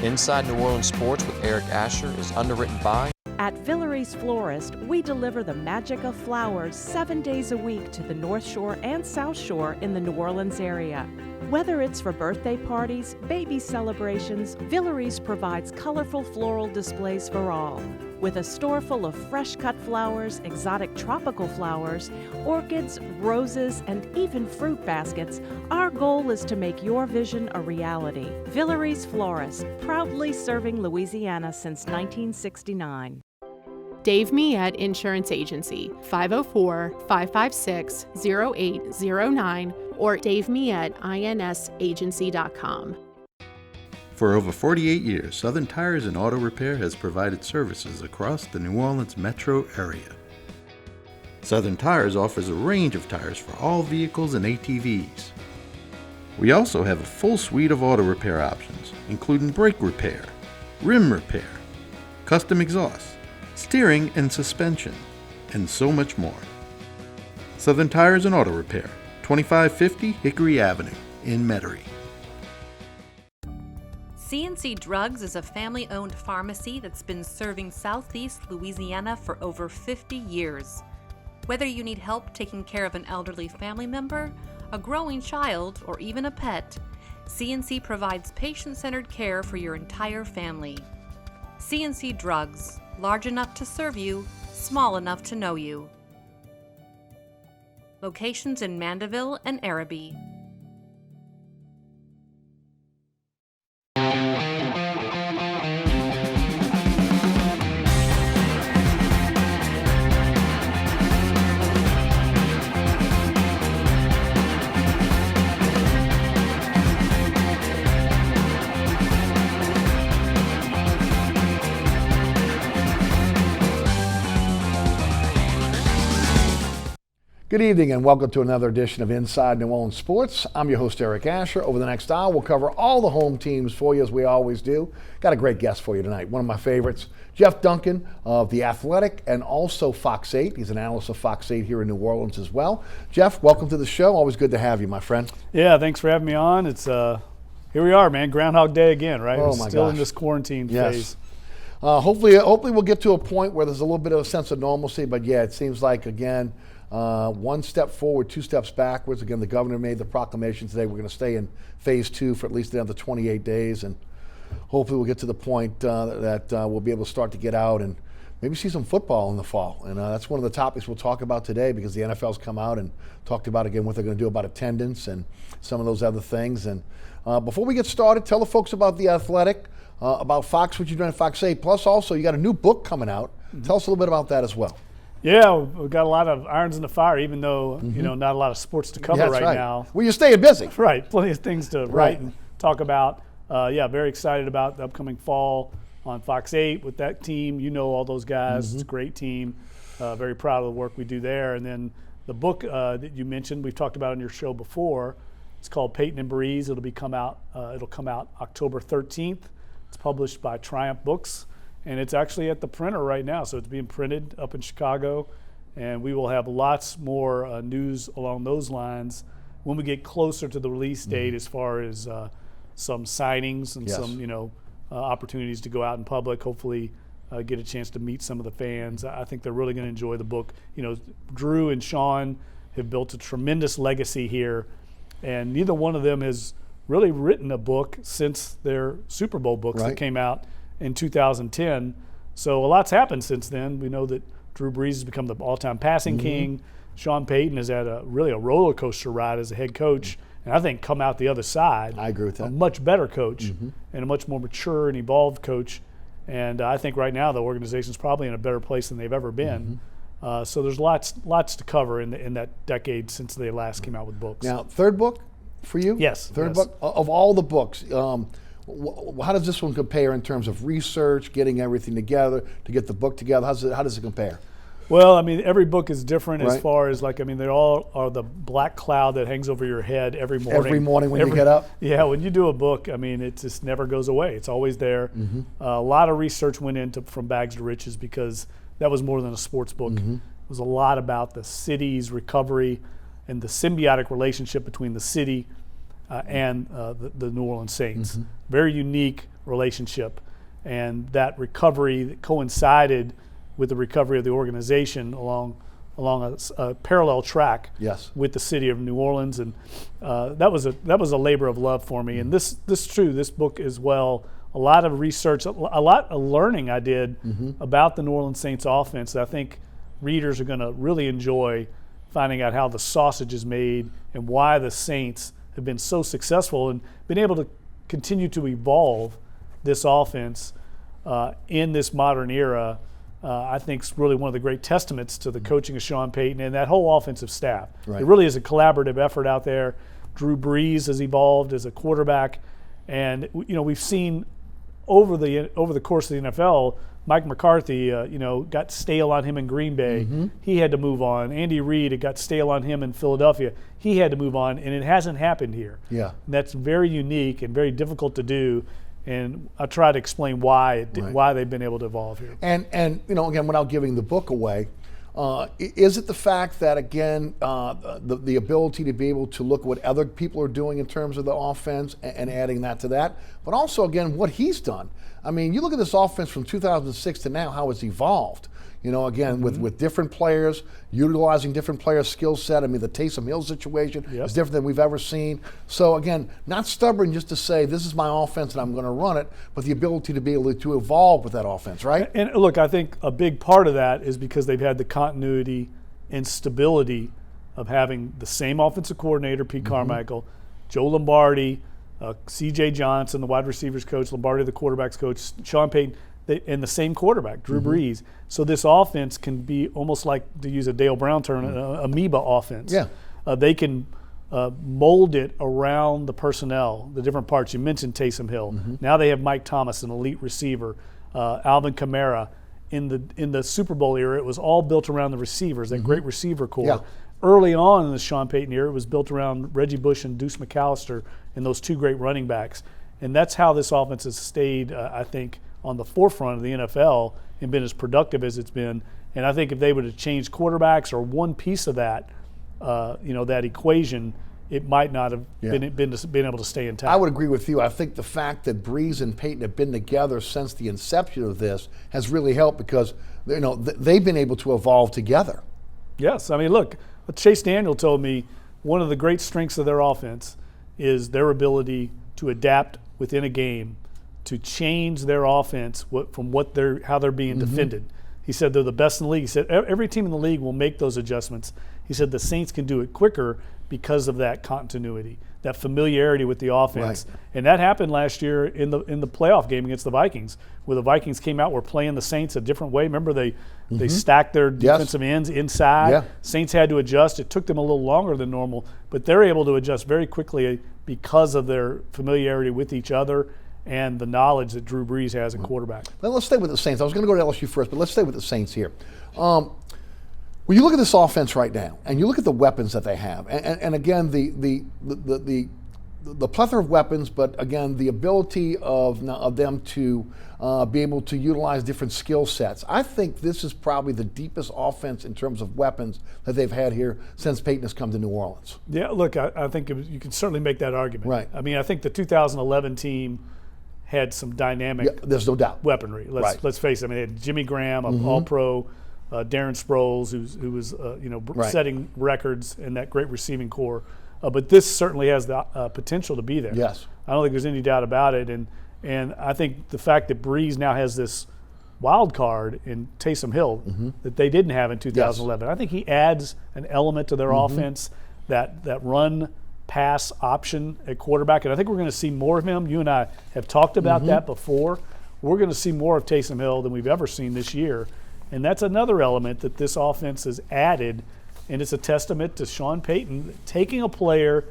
Inside New Orleans Sports with Eric Asher is underwritten by... At Villere's Florist, we deliver the magic of flowers 7 days a week to the North Shore and South Shore in the New Orleans area. Whether it's for birthday parties, baby celebrations, Villere's provides colorful floral displays for all. With a store full of fresh-cut flowers, exotic tropical flowers, orchids, roses, and even fruit baskets, our goal is to make your vision a reality. Villere's Florist, proudly serving Louisiana since 1969. Dave Miette Insurance Agency, 504-556-0809 or davemietteINSagency.com. For over 48 years, Southern Tires and Auto Repair has provided services across the New Orleans metro area. Southern Tires offers a range of tires for all vehicles and ATVs. We also have a full suite of auto repair options, including brake repair, rim repair, custom exhaust, steering and suspension, and so much more. Southern Tires and Auto Repair, 2550 Hickory Avenue in Metairie. C&C Drugs is a family-owned pharmacy that's been serving Southeast Louisiana for over 50 years. Whether you need help taking care of an elderly family member, a growing child, or even a pet, C&C provides patient-centered care for your entire family. C&C Drugs, large enough to serve you, small enough to know you. Locations in Mandeville and Araby. Good evening and welcome to another edition of Inside New Orleans Sports. I'm your host, Eric Asher. Over the next hour, we'll cover all the home teams for you as we always do. Got a great guest for you tonight, one of my favorites, Jeff Duncan of The Athletic and also Fox 8. He's an analyst of Fox 8 here in New Orleans as well. Jeff, welcome to the show. Always good to have you, my friend. Yeah, thanks for having me on. It's here we are, man. Groundhog Day again, right? Oh, We're my still gosh. in this quarantine phase. Hopefully we'll get to a point where there's a little bit of a sense of normalcy, but yeah, it seems like, again, one step forward, two steps backwards. Again, the governor made the proclamation today. We're going to stay in phase 2 for at least another 28 days, and hopefully we'll get to the point that we'll be able to start to get out and maybe see some football in the fall. And that's one of the topics we'll talk about today because the NFL's come out and talked about, again, what they're going to do about attendance and some of those other things. And before we get started, tell the folks about The Athletic, about Fox, what you're doing at Fox 8. Plus, also, you got a new book coming out. Mm-hmm. Tell us a little bit about that as well. Yeah, we've got a lot of irons in the fire, even though, not a lot of sports to cover right now. Well, you're staying busy. Right, plenty of things to write and talk about. Very excited about the upcoming fall on Fox 8 with that team. You know all those guys. Mm-hmm. It's a great team. Very proud of the work we do there. And then the book that you mentioned, we've talked about on your show before. It's called Peyton and Brees. It'll come out October 13th. It's published by Triumph Books. And it's actually at the printer right now, so it's being printed up in Chicago, and we will have lots more news along those lines when we get closer to the release date, as far as some signings and some opportunities to go out in public. Hopefully, get a chance to meet some of the fans. I think they're really going to enjoy the book. Drew and Sean have built a tremendous legacy here, and neither one of them has really written a book since their Super Bowl books that came out in 2010. So a lot's happened since then. We know that Drew Brees has become the all-time passing king. Sean Payton has had a roller coaster ride as a head coach, and I think come out the other side. I agree with that. A much better coach and a much more mature and evolved coach. And I think right now the organization's probably in a better place than they've ever been. So there's lots to cover in that decade since they last came out with books. Now, third book for you? Yes. Third book of all the books. How does this one compare in terms of research, getting everything together, to get the book together? How does it compare? Well, I mean, every book is different as far as they all are the black cloud that hangs over your head every morning. Every morning when you get up? Yeah, when you do a book, I mean, it just never goes away. It's always there. A lot of research went into From Bags to Riches because that was more than a sports book. It was a lot about the city's recovery and the symbiotic relationship between the city and the New Orleans Saints. Very unique, relationship, and that recovery that coincided with the recovery of the organization along a parallel track Yes. with the city of New Orleans, and that was a labor of love for me. And this is true. This book as well. A lot of research, a lot of learning I did about the New Orleans Saints offense that I think readers are going to really enjoy, finding out how the sausage is made and why the Saints have been so successful and been able to continue to evolve this offense in this modern era. I think is really one of the great testaments to the coaching of Sean Payton and that whole offensive staff. Right. It really is a collaborative effort out there. Drew Brees has evolved as a quarterback, and we've seen over the course of the NFL, Mike McCarthy, got stale on him in Green Bay. He had to move on. Andy Reid, it got stale on him in Philadelphia. He had to move on, and it hasn't happened here. Yeah. And that's very unique and very difficult to do. And I try to explain why they've been able to evolve here. And again, without giving the book away, is it the fact that, again, the ability to be able to look at what other people are doing in terms of the offense and adding that to that, but also, again, what he's done? I mean, you look at this offense from 2006 to now, how it's evolved. Again, with different players, utilizing different players' skill set. I mean, the Taysom Hill situation is different than we've ever seen. So, again, not stubborn just to say, this is my offense and I'm going to run it, but the ability to be able to evolve with that offense, right? And look, I think a big part of that is because they've had the continuity and stability of having the same offensive coordinator, Pete Carmichael, Joe Lombardi, C.J. Johnson, the wide receivers coach, Lombardi, the quarterbacks coach, Sean Payton, and the same quarterback, Drew Brees. So this offense can be almost like, to use a Dale Brown term, an amoeba offense. Yeah. They can mold it around the personnel, the different parts. You mentioned Taysom Hill. Now they have Mike Thomas, an elite receiver, Alvin Kamara. In the Super Bowl era, it was all built around the receivers, that great receiver core. Yeah. Early on in the Sean Payton era, it was built around Reggie Bush and Deuce McAllister and those two great running backs. And that's how this offense has stayed, I think, on the forefront of the NFL and been as productive as it's been. And I think if they would have changed quarterbacks or one piece of that, that equation, it might not have been able to stay intact. I would agree with you. I think the fact that Brees and Payton have been together since the inception of this has really helped because they've been able to evolve together. Yes. I mean, look, Chase Daniel told me one of the great strengths of their offense is their ability to adapt within a game, to change their offense from how they're being defended. He said they're the best in the league. He said every team in the league will make those adjustments. He said the Saints can do it quicker because of that continuity, that familiarity with the offense. Right. And that happened last year in the playoff game against the Vikings, where the Vikings came out, were playing the Saints a different way. Remember, they stacked their defensive ends inside. Yeah. Saints had to adjust. It took them a little longer than normal, but they're able to adjust very quickly because of their familiarity with each other and the knowledge that Drew Brees has in quarterback. Well, let's stay with the Saints. I was going to go to LSU first, but let's stay with the Saints here. When you look at this offense right now, and you look at the weapons that they have, and again, the plethora of weapons, but again, the ability of them to be able to utilize different skill sets, I think this is probably the deepest offense in terms of weapons that they've had here since Peyton has come to New Orleans. Yeah, look, I think you can certainly make that argument. Right. I mean, I think the 2011 team had some dynamic there's no doubt. weaponry. Let's face it. I mean, they had Jimmy Graham, an All-Pro, Darren Sproles, who was setting records in that great receiving core. But this certainly has the potential to be there. Yes. I don't think there's any doubt about it. And I think the fact that Brees now has this wild card in Taysom Hill that they didn't have in 2011, I think he adds an element to their offense, that run pass option at quarterback. And I think we're going to see more of him. You and I have talked about that before. We're going to see more of Taysom Hill than we've ever seen this year. And that's another element that this offense has added, and it's a testament to Sean Payton taking a player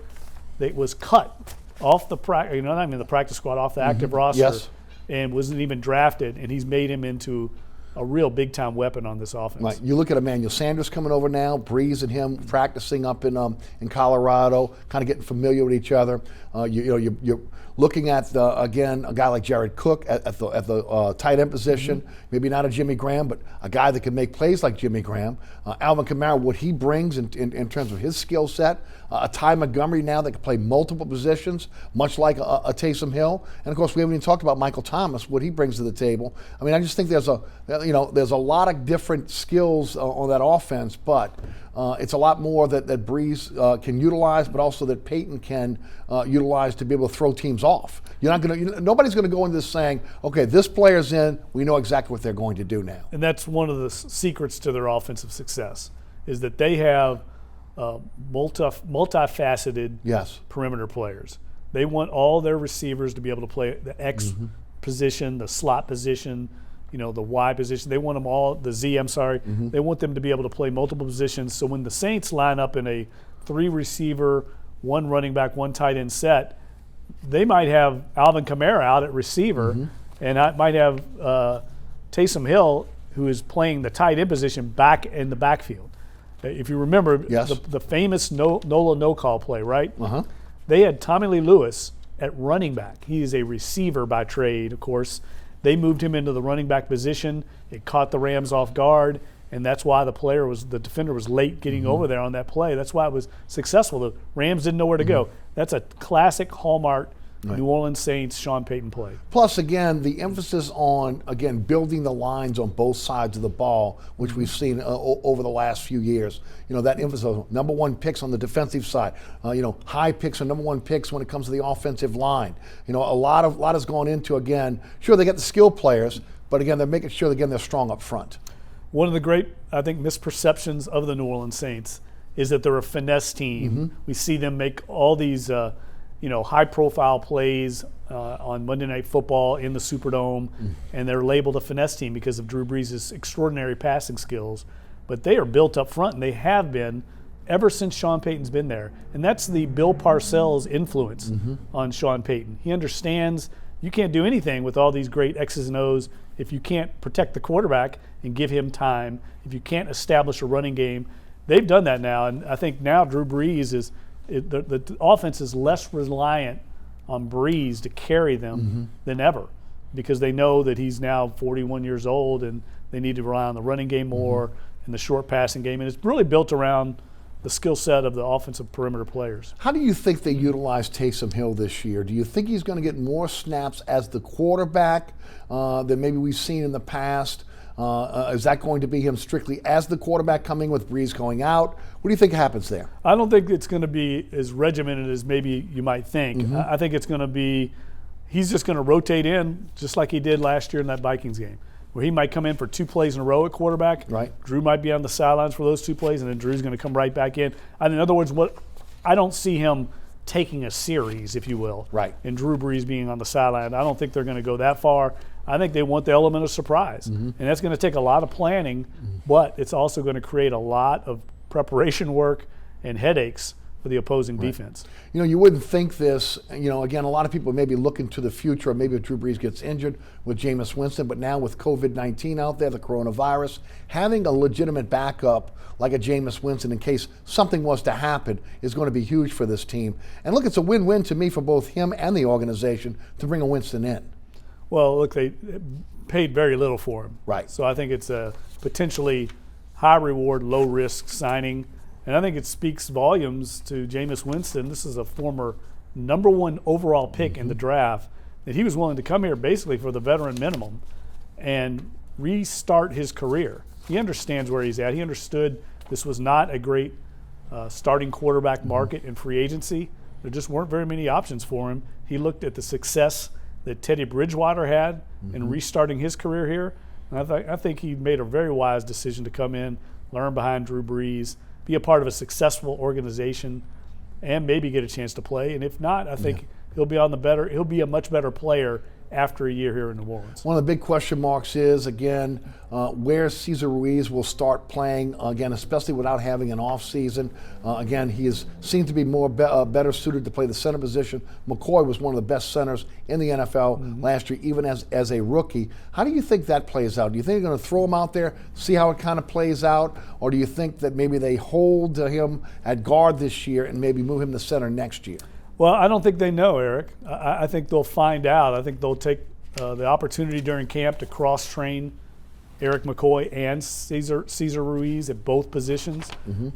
that was cut off the not even the practice squad, off the active roster, and wasn't even drafted, and he's made him into a real big-time weapon on this offense. Right. You look at Emmanuel Sanders coming over now, Brees and him practicing up in Colorado, kind of getting familiar with each other. You're looking at again a guy like Jared Cook at the tight end position. Maybe not a Jimmy Graham, but a guy that can make plays like Jimmy Graham. Alvin Kamara, what he brings in terms of his skill set. A Ty Montgomery now that can play multiple positions, much like a Taysom Hill. And of course, we haven't even talked about Michael Thomas, what he brings to the table. I mean, I just think there's a lot of different skills on that offense, but it's a lot more that Brees can utilize, but also that Peyton can utilize to be able to throw teams off. Nobody's going to go into this saying, okay, this player's in, we know exactly what they're going to do now. And that's one of the secrets to their offensive success, is that they have multifaceted perimeter players. They want all their receivers to be able to play the X position, the slot position, the Y position. They want them all, the Z, I'm sorry. They want them to be able to play multiple positions. So when the Saints line up in a 3-receiver, 1 running back, 1 tight end set, they might have Alvin Kamara out at receiver, and I might have Taysom Hill, who is playing the tight end position, back in the backfield. If you remember the famous NOLA no-call play, right? They had Tommy Lee Lewis at running back. He is a receiver by trade, of course. They moved him into the running back position. It caught the Rams off guard, and that's why the defender was late getting over there on that play. That's why it was successful. The Rams didn't know where to go. That's a classic hallmark New Orleans Saints Sean Payton play. Plus, again, the emphasis on, again, building the lines on both sides of the ball, which we've seen over the last few years. That emphasis on number 1 picks on the defensive side. High picks or number 1 picks when it comes to the offensive line. A lot has gone into, again, sure, they get the skill players, but again, they're making sure, again, they're strong up front. One of the great, I think, misperceptions of the New Orleans Saints is that they're a finesse team. We see them make all these high-profile plays on Monday Night Football in the Superdome, and they're labeled a finesse team because of Drew Brees' extraordinary passing skills. But they are built up front, and they have been ever since Sean Payton's been there. And that's the Bill Parcells influence on Sean Payton. He understands you can't do anything with all these great X's and O's if you can't protect the quarterback and give him time, if you can't establish a running game. They've done that now, and I think now Drew Brees is the offense is less reliant on Brees to carry them than ever, because they know that he's now 41 years old and they need to rely on the running game more and the short passing game. And it's really built around the skill set of the offensive perimeter players. How do you think they utilize Taysom Hill this year? Do you think he's going to get more snaps as the quarterback than maybe we've seen in the past? Is that going to be him strictly as the quarterback coming with Brees going out? What do you think happens there? I don't think it's going to be as regimented as maybe you might think. I think it's going to be, he's just going to rotate in just like he did last year in that Vikings game, where he might come in for 2 plays in a row at quarterback. Right. Drew might be on the sidelines for those 2 plays, and then Drew's going to come right back in. And in other words, I don't see him taking a series, if you will. Right. And Drew Brees being on the sideline. I don't think they're going to go that far. I think they want the element of surprise. And that's going to take a lot of planning, but it's also going to create a lot of preparation work and headaches for the opposing defense. You wouldn't think this, again, a lot of people may be looking to the future, or maybe if Drew Brees gets injured with Jameis Winston, but now with COVID-19 out there, the coronavirus, having a legitimate backup like a Jameis Winston in case something was to happen is going to be huge for this team. And look, it's a win-win to me for both him and the organization to bring a Winston in. Well, look, they paid very little for him. Right. So I think it's a potentially high-reward, low-risk signing. And I think it speaks volumes to Jameis Winston. This is a former number 1 overall pick in the draft, that he was willing to come here basically for the veteran minimum and restart his career. He understands where he's at. He understood this was not a great starting quarterback market in free agency. There just weren't very many options for him. He looked at the success that Teddy Bridgewater had in restarting his career here. And I think he made a very wise decision to come in, learn behind Drew Brees, be a part of a successful organization, and maybe get a chance to play. And if not, I think he'll be a much better player after a year here in New Orleans. One of the big question marks is, again, where Cesar Ruiz will start playing, again, especially without having an off season. Again, he seemed to be better suited to play the center position. McCoy was one of the best centers in the NFL last year, even as a rookie. How do you think that plays out? Do you think they're going to throw him out there, see how it kind of plays out, or do you think that maybe they hold him at guard this year and maybe move him to center next year? Well, I don't think they know, Eric. I think they'll find out. I think they'll take the opportunity during camp to cross-train Eric McCoy and Cesar Ruiz at both positions.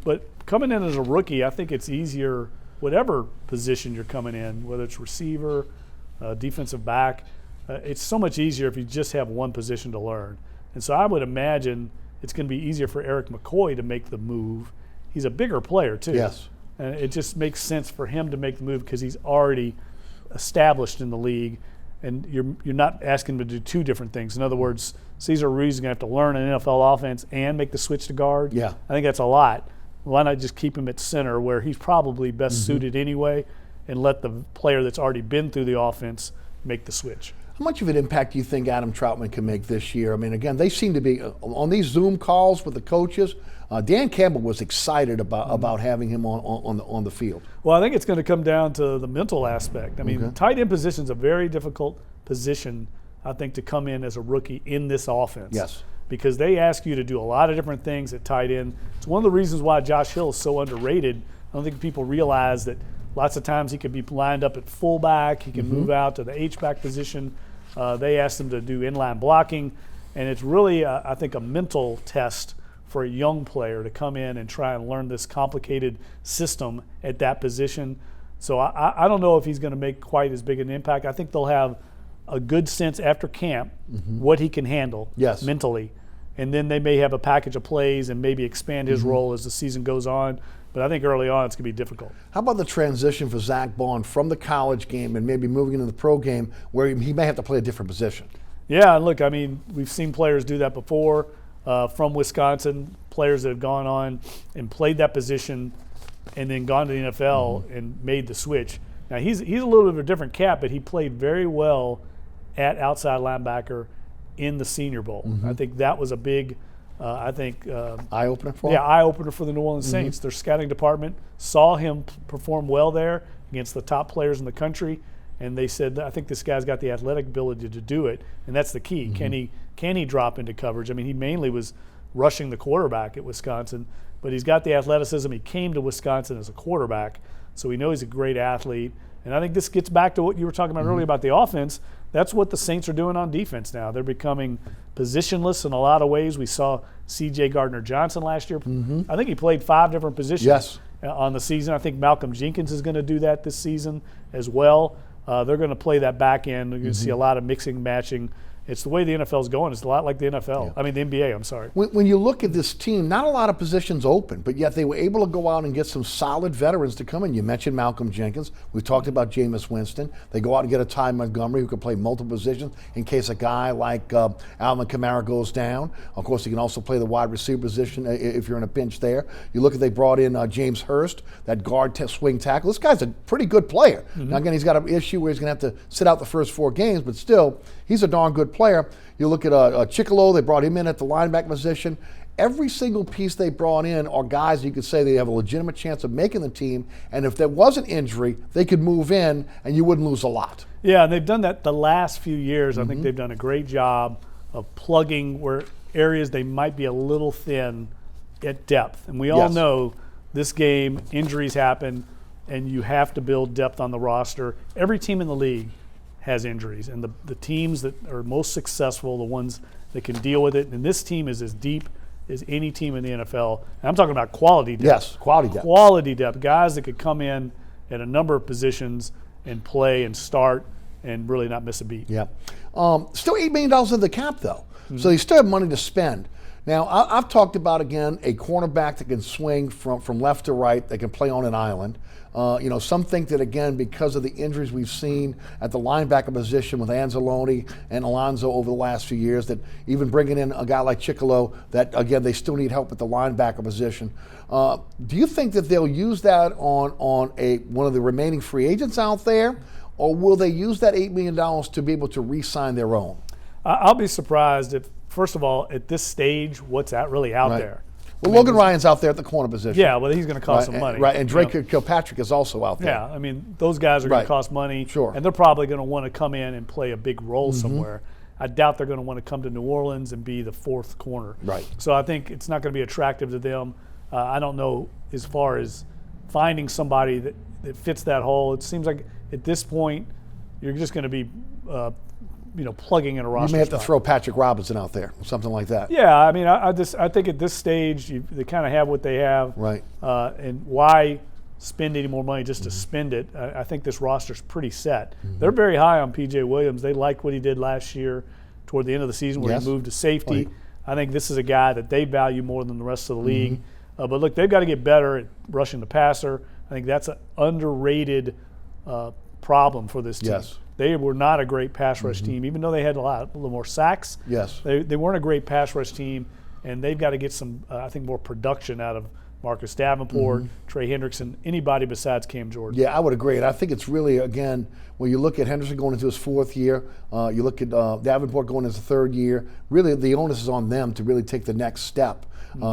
But coming in as a rookie, I think it's easier, whatever position you're coming in, whether it's receiver, defensive back, it's so much easier if you just have one position to learn. And so I would imagine it's going to be easier for Eric McCoy to make the move. He's a bigger player, too. Yes. And it just makes sense for him to make the move because he's already established in the league, and you're not asking him to do two different things. In other words, Cesar Ruiz is going to have to learn an NFL offense and make the switch to guard. Yeah. I think that's a lot. Why not just keep him at center where he's probably best suited anyway, and let the player that's already been through the offense make the switch? How much of an impact do you think Adam Troutman can make this year? I mean, again, they seem to be on these Zoom calls with the coaches. Dan Campbell was excited about having him on the field. Well, I think it's going to come down to the mental aspect. I mean, tight end position is a very difficult position, I think, to come in as a rookie in this offense. Yes. Because they ask you to do a lot of different things at tight end. It's one of the reasons why Josh Hill is so underrated. I don't think people realize that lots of times he could be lined up at fullback. He can move out to the H-back position. They asked him to do inline blocking. And it's really, I think, a mental test for a young player to come in and try and learn this complicated system at that position. So I don't know if he's going to make quite as big an impact. I think they'll have a good sense after camp what he can handle mentally. And then they may have a package of plays and maybe expand his role as the season goes on. But I think early on it's going to be difficult. How about the transition for Zach Bond from the college game and maybe moving into the pro game where he may have to play a different position? Yeah, look, I mean, we've seen players do that before from Wisconsin, players that have gone on and played that position and then gone to the NFL and made the switch. Now, he's a little bit of a different cat, but he played very well at outside linebacker in the Senior Bowl. I think that was a big eye-opener for him? Yeah, eye-opener for the New Orleans Saints. Their scouting department saw him perform well there against the top players in the country, and they said, I think this guy's got the athletic ability to do it, and that's the key. Can he drop into coverage? I mean, he mainly was rushing the quarterback at Wisconsin, but he's got the athleticism. He came to Wisconsin as a quarterback, so we know he's a great athlete. And I think this gets back to what you were talking about earlier about the offense. That's what the Saints are doing on defense now. They're becoming positionless in a lot of ways. We saw C.J. Gardner-Johnson last year. I think he played 5 different positions on the season. I think Malcolm Jenkins is going to do that this season as well. They're going to play that back end. You're going to see a lot of mixing, matching. It's the way the NFL is going. It's a lot like the NFL. I mean, the NBA, I'm sorry. When you look at this team, not a lot of positions open, but yet they were able to go out and get some solid veterans to come in. You mentioned Malcolm Jenkins. We talked about Jameis Winston. They go out and get a Ty Montgomery who can play multiple positions in case a guy like Alvin Kamara goes down. Of course, he can also play the wide receiver position if you're in a pinch there. You look at they brought in James Hurst, that guard swing tackle. This guy's a pretty good player. Now, again, he's got an issue where he's going to have to sit out the first 4 games, but still, he's a darn good player. You look at Chicolo, they brought him in at the linebacker position. Every single piece they brought in are guys you could say they have a legitimate chance of making the team, and if there was an injury, they could move in and you wouldn't lose a lot. Yeah, and they've done that the last few years. I think they've done a great job of plugging where areas they might be a little thin at depth. And we all know this game, injuries happen, and you have to build depth on the roster. Every team in the league has injuries, and the teams that are most successful, the ones that can deal with it, and this team is as deep as any team in the NFL. And I'm talking about quality depth. Yes, quality depth. Quality depth, guys that could come in at a number of positions and play and start and really not miss a beat. Yeah. Still $8 million in the cap, though. So they still have money to spend. Now, I've talked about, again, a cornerback that can swing from left to right, that can play on an island. Some think that, again, because of the injuries we've seen at the linebacker position with Anzalone and Alonso over the last few years, that even bringing in a guy like Chicolo, that, again, they still need help at the linebacker position. Do you think that they'll use that on one of the remaining free agents out there? or will they use that $8 million to be able to re-sign their own? I'll be surprised if, first of all, at this stage, what's really out there. Well, Logan Ryan's out there at the corner position. Yeah, well, he's going to cost some money. Right, and Drake Kilpatrick is also out there. Yeah, I mean, those guys are going to cost money. Sure. And they're probably going to want to come in and play a big role somewhere. I doubt they're going to want to come to New Orleans and be the fourth corner. Right. So I think it's not going to be attractive to them. I don't know as far as finding somebody that fits that hole. It seems like at this point you're just going to be plugging in a roster. You may have to throw Patrick Robinson out there, or something like that. Yeah, I mean, I think at this stage they kind of have what they have. Right. And why spend any more money just to spend it? I think this roster's pretty set. They're very high on P.J. Williams. They liked what he did last year toward the end of the season where he moved to safety. I think this is a guy that they value more than the rest of the league. But look, they've got to get better at rushing the passer. I think that's an underrated problem for this team. Yes. They were not a great pass rush team, even though they had a little more sacks. Yes. They weren't a great pass rush team, and they've got to get some, I think, more production out of Marcus Davenport, Trey Hendrickson, anybody besides Cam Jordan. Yeah, I would agree. And I think it's really, again, when you look at Henderson going into his fourth year, you look at Davenport going into his third year, really the onus is on them to really take the next step.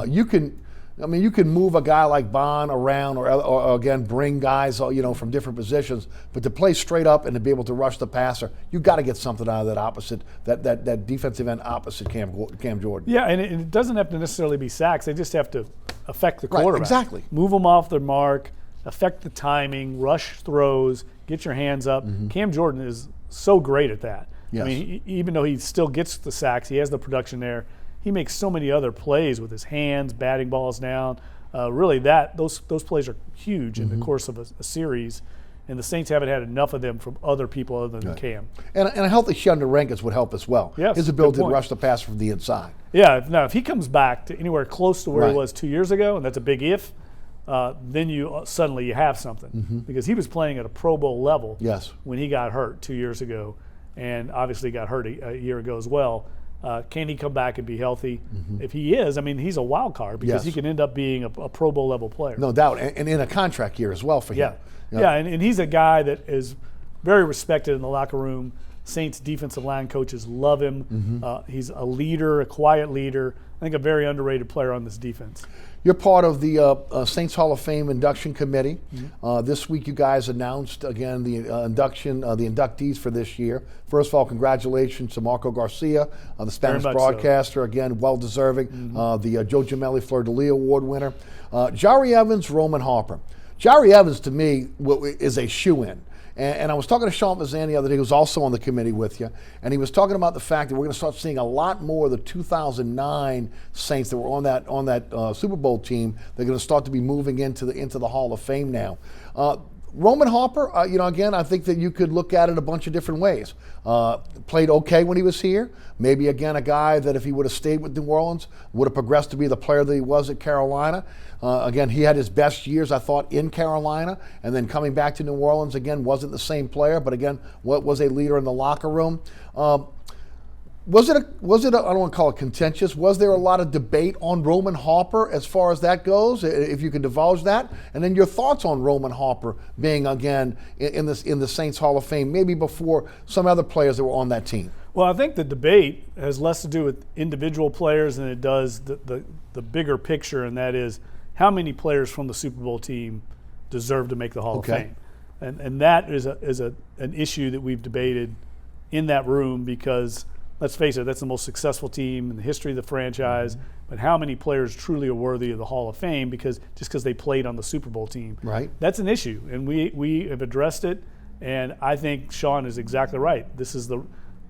You can move a guy like Bond around or again, bring guys, from different positions, but to play straight up and to be able to rush the passer, you got to get something out of that opposite, that defensive end opposite Cam Jordan. Yeah, and it doesn't have to necessarily be sacks. They just have to affect the quarterback. Right, exactly. Move them off their mark, affect the timing, rush throws, get your hands up. Cam Jordan is so great at that. Yes. I mean, even though he still gets the sacks, he has the production there. He makes so many other plays with his hands, batting balls down. Really, those plays are huge in the course of a series, and the Saints haven't had enough of them from other people other than Cam. And a healthy Sheldon Rankins would help as well. Yes, his ability to rush the passer from the inside. Yeah, if he comes back to anywhere close to where he was 2 years ago, and that's a big if, then you suddenly you have something because he was playing at a Pro Bowl level when he got hurt 2 years ago, and obviously got hurt a year ago as well. Can he come back and be healthy? If he is, I mean, he's a wild card because he can end up being a Pro Bowl level player. No doubt, and in a contract year as well for him. Yeah, and he's a guy that is very respected in the locker room. Saints defensive line coaches love him. He's a leader, a quiet leader. I think a very underrated player on this defense. You're part of the Saints Hall of Fame induction committee. This week you guys announced, again, the induction, the inductees for this year. First of all, congratulations to Marco Garcia, the Spanish broadcaster, again, well-deserving, the Joe Gemelli Fleur-de-Lis Award winner. Jari Evans, Roman Harper. Jari Evans, to me, is a shoo-in. And I was talking to Sean Mazzan the other day, who's also on the committee with you, and he was talking about the fact that we're going to start seeing a lot more of the 2009 Saints that were on that Super Bowl team. They're going to start to be moving into the Hall of Fame now. Roman Harper, again, I think that you could look at it a bunch of different ways. Played okay when he was here. Maybe, again, a guy that if he would have stayed with New Orleans would have progressed to be the player that he was at Carolina. Again, he had his best years, I thought, in Carolina, and then coming back to New Orleans, again, wasn't the same player, but again, was a leader in the locker room. Was it I don't want to call it contentious, was there a lot of debate on Roman Harper as far as that goes, if you could divulge that? And then your thoughts on Roman Harper being, again, in the Saints Hall of Fame, maybe before some other players that were on that team. Well, I think the debate has less to do with individual players than it does the bigger picture, and that is how many players from the Super Bowl team deserve to make the Hall of Fame. And that is an issue that we've debated in that room because, let's face it, that's the most successful team in the history of the franchise. But how many players truly are worthy of the Hall of Fame just because they played on the Super Bowl team? Right. That's an issue, and we have addressed it. And I think Sean is exactly right. This is the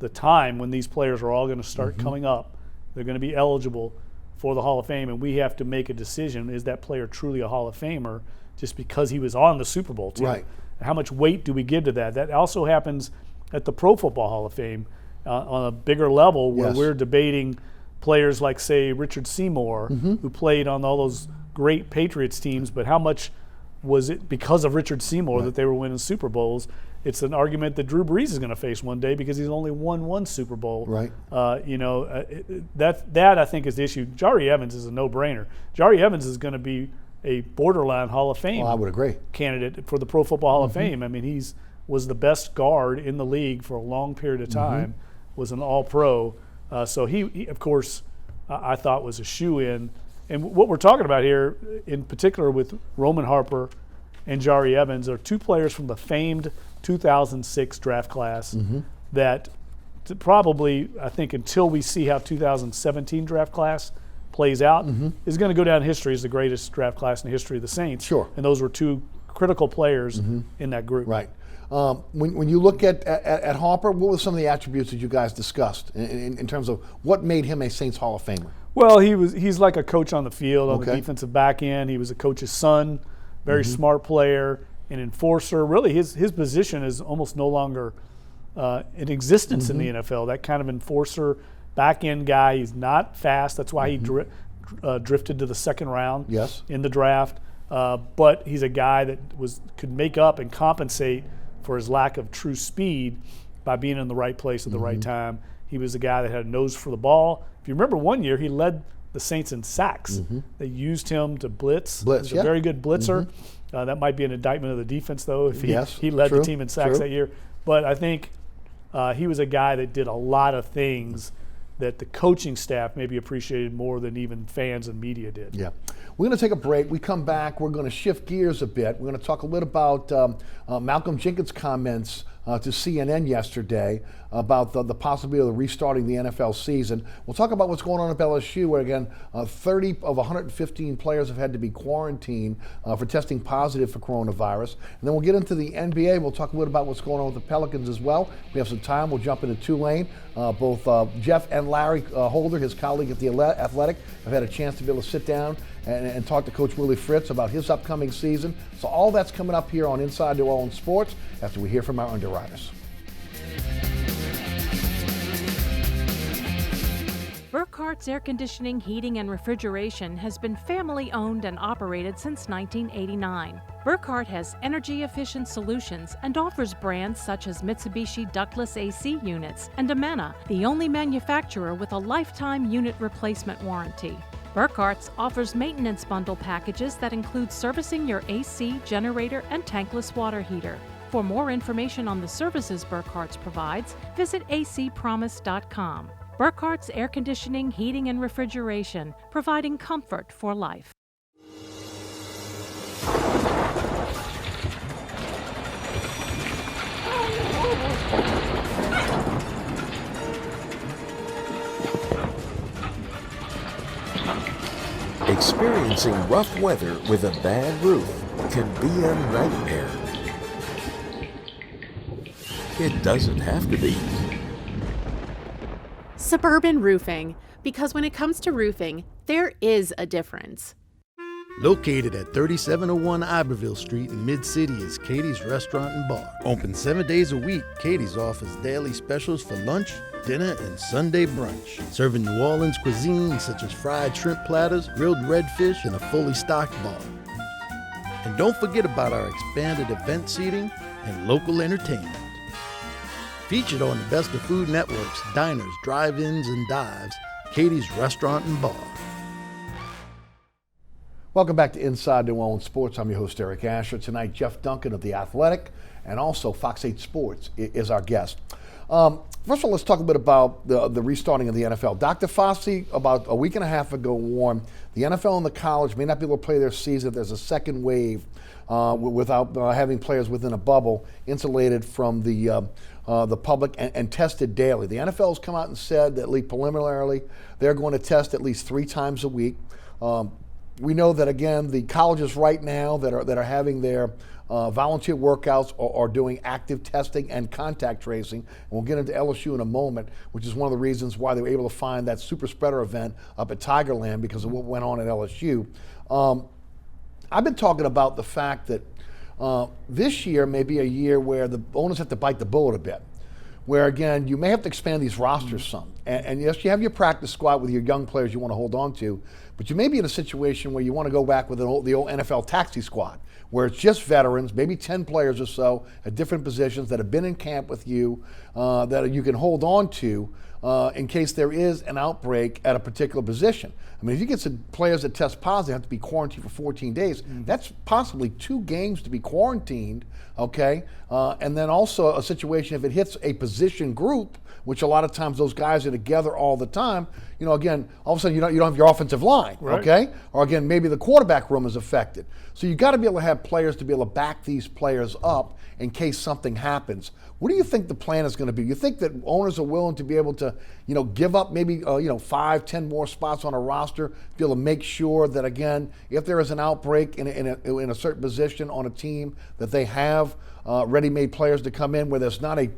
time when these players are all going to start coming up. They're going to be eligible for the Hall of Fame, and we have to make a decision: is that player truly a Hall of Famer just because he was on the Super Bowl team? Right. How much weight do we give to that? That also happens at the Pro Football Hall of Fame. On a bigger level where we're debating players like, say, Richard Seymour, who played on all those great Patriots teams, but how much was it because of Richard Seymour that they were winning Super Bowls? It's an argument that Drew Brees is going to face one day because he's only won one Super Bowl. Right. That I think is the issue. Jari Evans is a no-brainer. Jari Evans is going to be a borderline Hall of Fame I would agree. candidate for the Pro Football Hall of Fame. I mean, he's was the best guard in the league for a long period of time, was an all-pro. So he, of course, I thought was a shoo-in. And what we're talking about here, in particular with Roman Harper and Jari Evans, are two players from the famed 2006 draft class that probably, I think, until we see how 2017 draft class plays out, is going to go down in history as the greatest draft class in the history of the Saints. Sure. And those were two critical players in that group. Right. When you look at Harper, what were some of the attributes that you guys discussed in terms of what made him a Saints Hall of Famer? Well, he's like a coach on the field, on the defensive back end. He was a coach's son, very smart player, an enforcer. Really, his position is almost no longer in existence in the NFL. That kind of enforcer, back end guy. He's not fast. That's why he drifted to the second round in the draft. But he's a guy that could make up and compensate for his lack of true speed by being in the right place at the right time. He was a guy that had a nose for the ball. If you remember, one year he led the Saints in sacks. They used him to blitz. He's a very good blitzer. That might be an indictment of the defense, though, if he led the team in sacks that year. But I think he was a guy that did a lot of things that the coaching staff maybe appreciated more than even fans and media did. Yeah. We're going to take a break. We come back, we're going to shift gears a bit. We're going to talk a little about Malcolm Jenkins' comments to CNN yesterday about the possibility of restarting the NFL season. We'll talk about what's going on at LSU, where again, 30 of 115 players have had to be quarantined for testing positive for coronavirus. And then we'll get into the NBA. We'll talk a little about what's going on with the Pelicans as well. We have some time. We'll jump into Tulane. Both Jeff and Larry Holder, his colleague at the Athletic, have had a chance to be able to sit down and talk to Coach Willie Fritz about his upcoming season. So all that's coming up here on Inside New Orleans Sports after we hear from our underwriters. Burkhardt's Air Conditioning, Heating, and Refrigeration has been family-owned and operated since 1989. Burkhardt has energy-efficient solutions and offers brands such as Mitsubishi ductless AC units and Amana, the only manufacturer with a lifetime unit replacement warranty. Burkhardt's offers maintenance bundle packages that include servicing your AC, generator, and tankless water heater. For more information on the services Burkhardt's provides, visit acpromise.com. Burkhardt's Air Conditioning, Heating, and Refrigeration, providing comfort for life. Experiencing rough weather with a bad roof can be a nightmare. It doesn't have to be. Suburban Roofing, because when it comes to roofing, there is a difference. Located at 3701 Iberville Street in Mid-City is Katie's Restaurant and Bar. Open 7 days a week, Katie's offers daily specials for lunch, dinner, and Sunday brunch. Serving New Orleans cuisine such as fried shrimp platters, grilled redfish, and a fully stocked bar. And don't forget about our expanded event seating and local entertainment. Featured on the Best of Food Network's diners, drive-ins, and dives, Katie's Restaurant and Bar. Welcome back to Inside New Orleans Sports. I'm your host, Eric Asher. Tonight, Jeff Duncan of The Athletic and also Fox 8 Sports is our guest. First of all, let's talk a bit about the restarting of the NFL. Dr. Fossey, about a week and a half ago, warned the NFL and the college may not be able to play their season if there's a second wave without having players within a bubble insulated from the public and tested daily. The NFL has come out and said that, at least preliminarily, they're going to test at least 3 times a week. We know that, again, the colleges right now that are having their volunteer workouts are doing active testing and contact tracing. And we'll get into LSU in a moment, which is one of the reasons why they were able to find that super spreader event up at Tigerland because of what went on at LSU. I've been talking about the fact that this year may be a year where the owners have to bite the bullet a bit, where, again, you may have to expand these rosters some. And yes, you have your practice squad with your young players you want to hold on to, but you may be in a situation where you want to go back with the old NFL taxi squad, where it's just veterans, maybe 10 players or so at different positions that have been in camp with you, that you can hold on to. in case there is an outbreak at a particular position. I mean, if you get some players that test positive have to be quarantined for 14 days, that's possibly 2 games to be quarantined, okay? And then also a situation if it hits a position group, which a lot of times those guys are together all the time, again, all of a sudden you don't have your offensive line, okay? Or again, maybe the quarterback room is affected. So you got to be able to have players to be able to back these players up in case something happens. What do you think the plan is going to be? You think that owners are willing to be able to, give up maybe 5, 10 more spots on a roster to be able to make sure that, again, if there is an outbreak in a certain position on a team, that they have ready-made players to come in where there's not a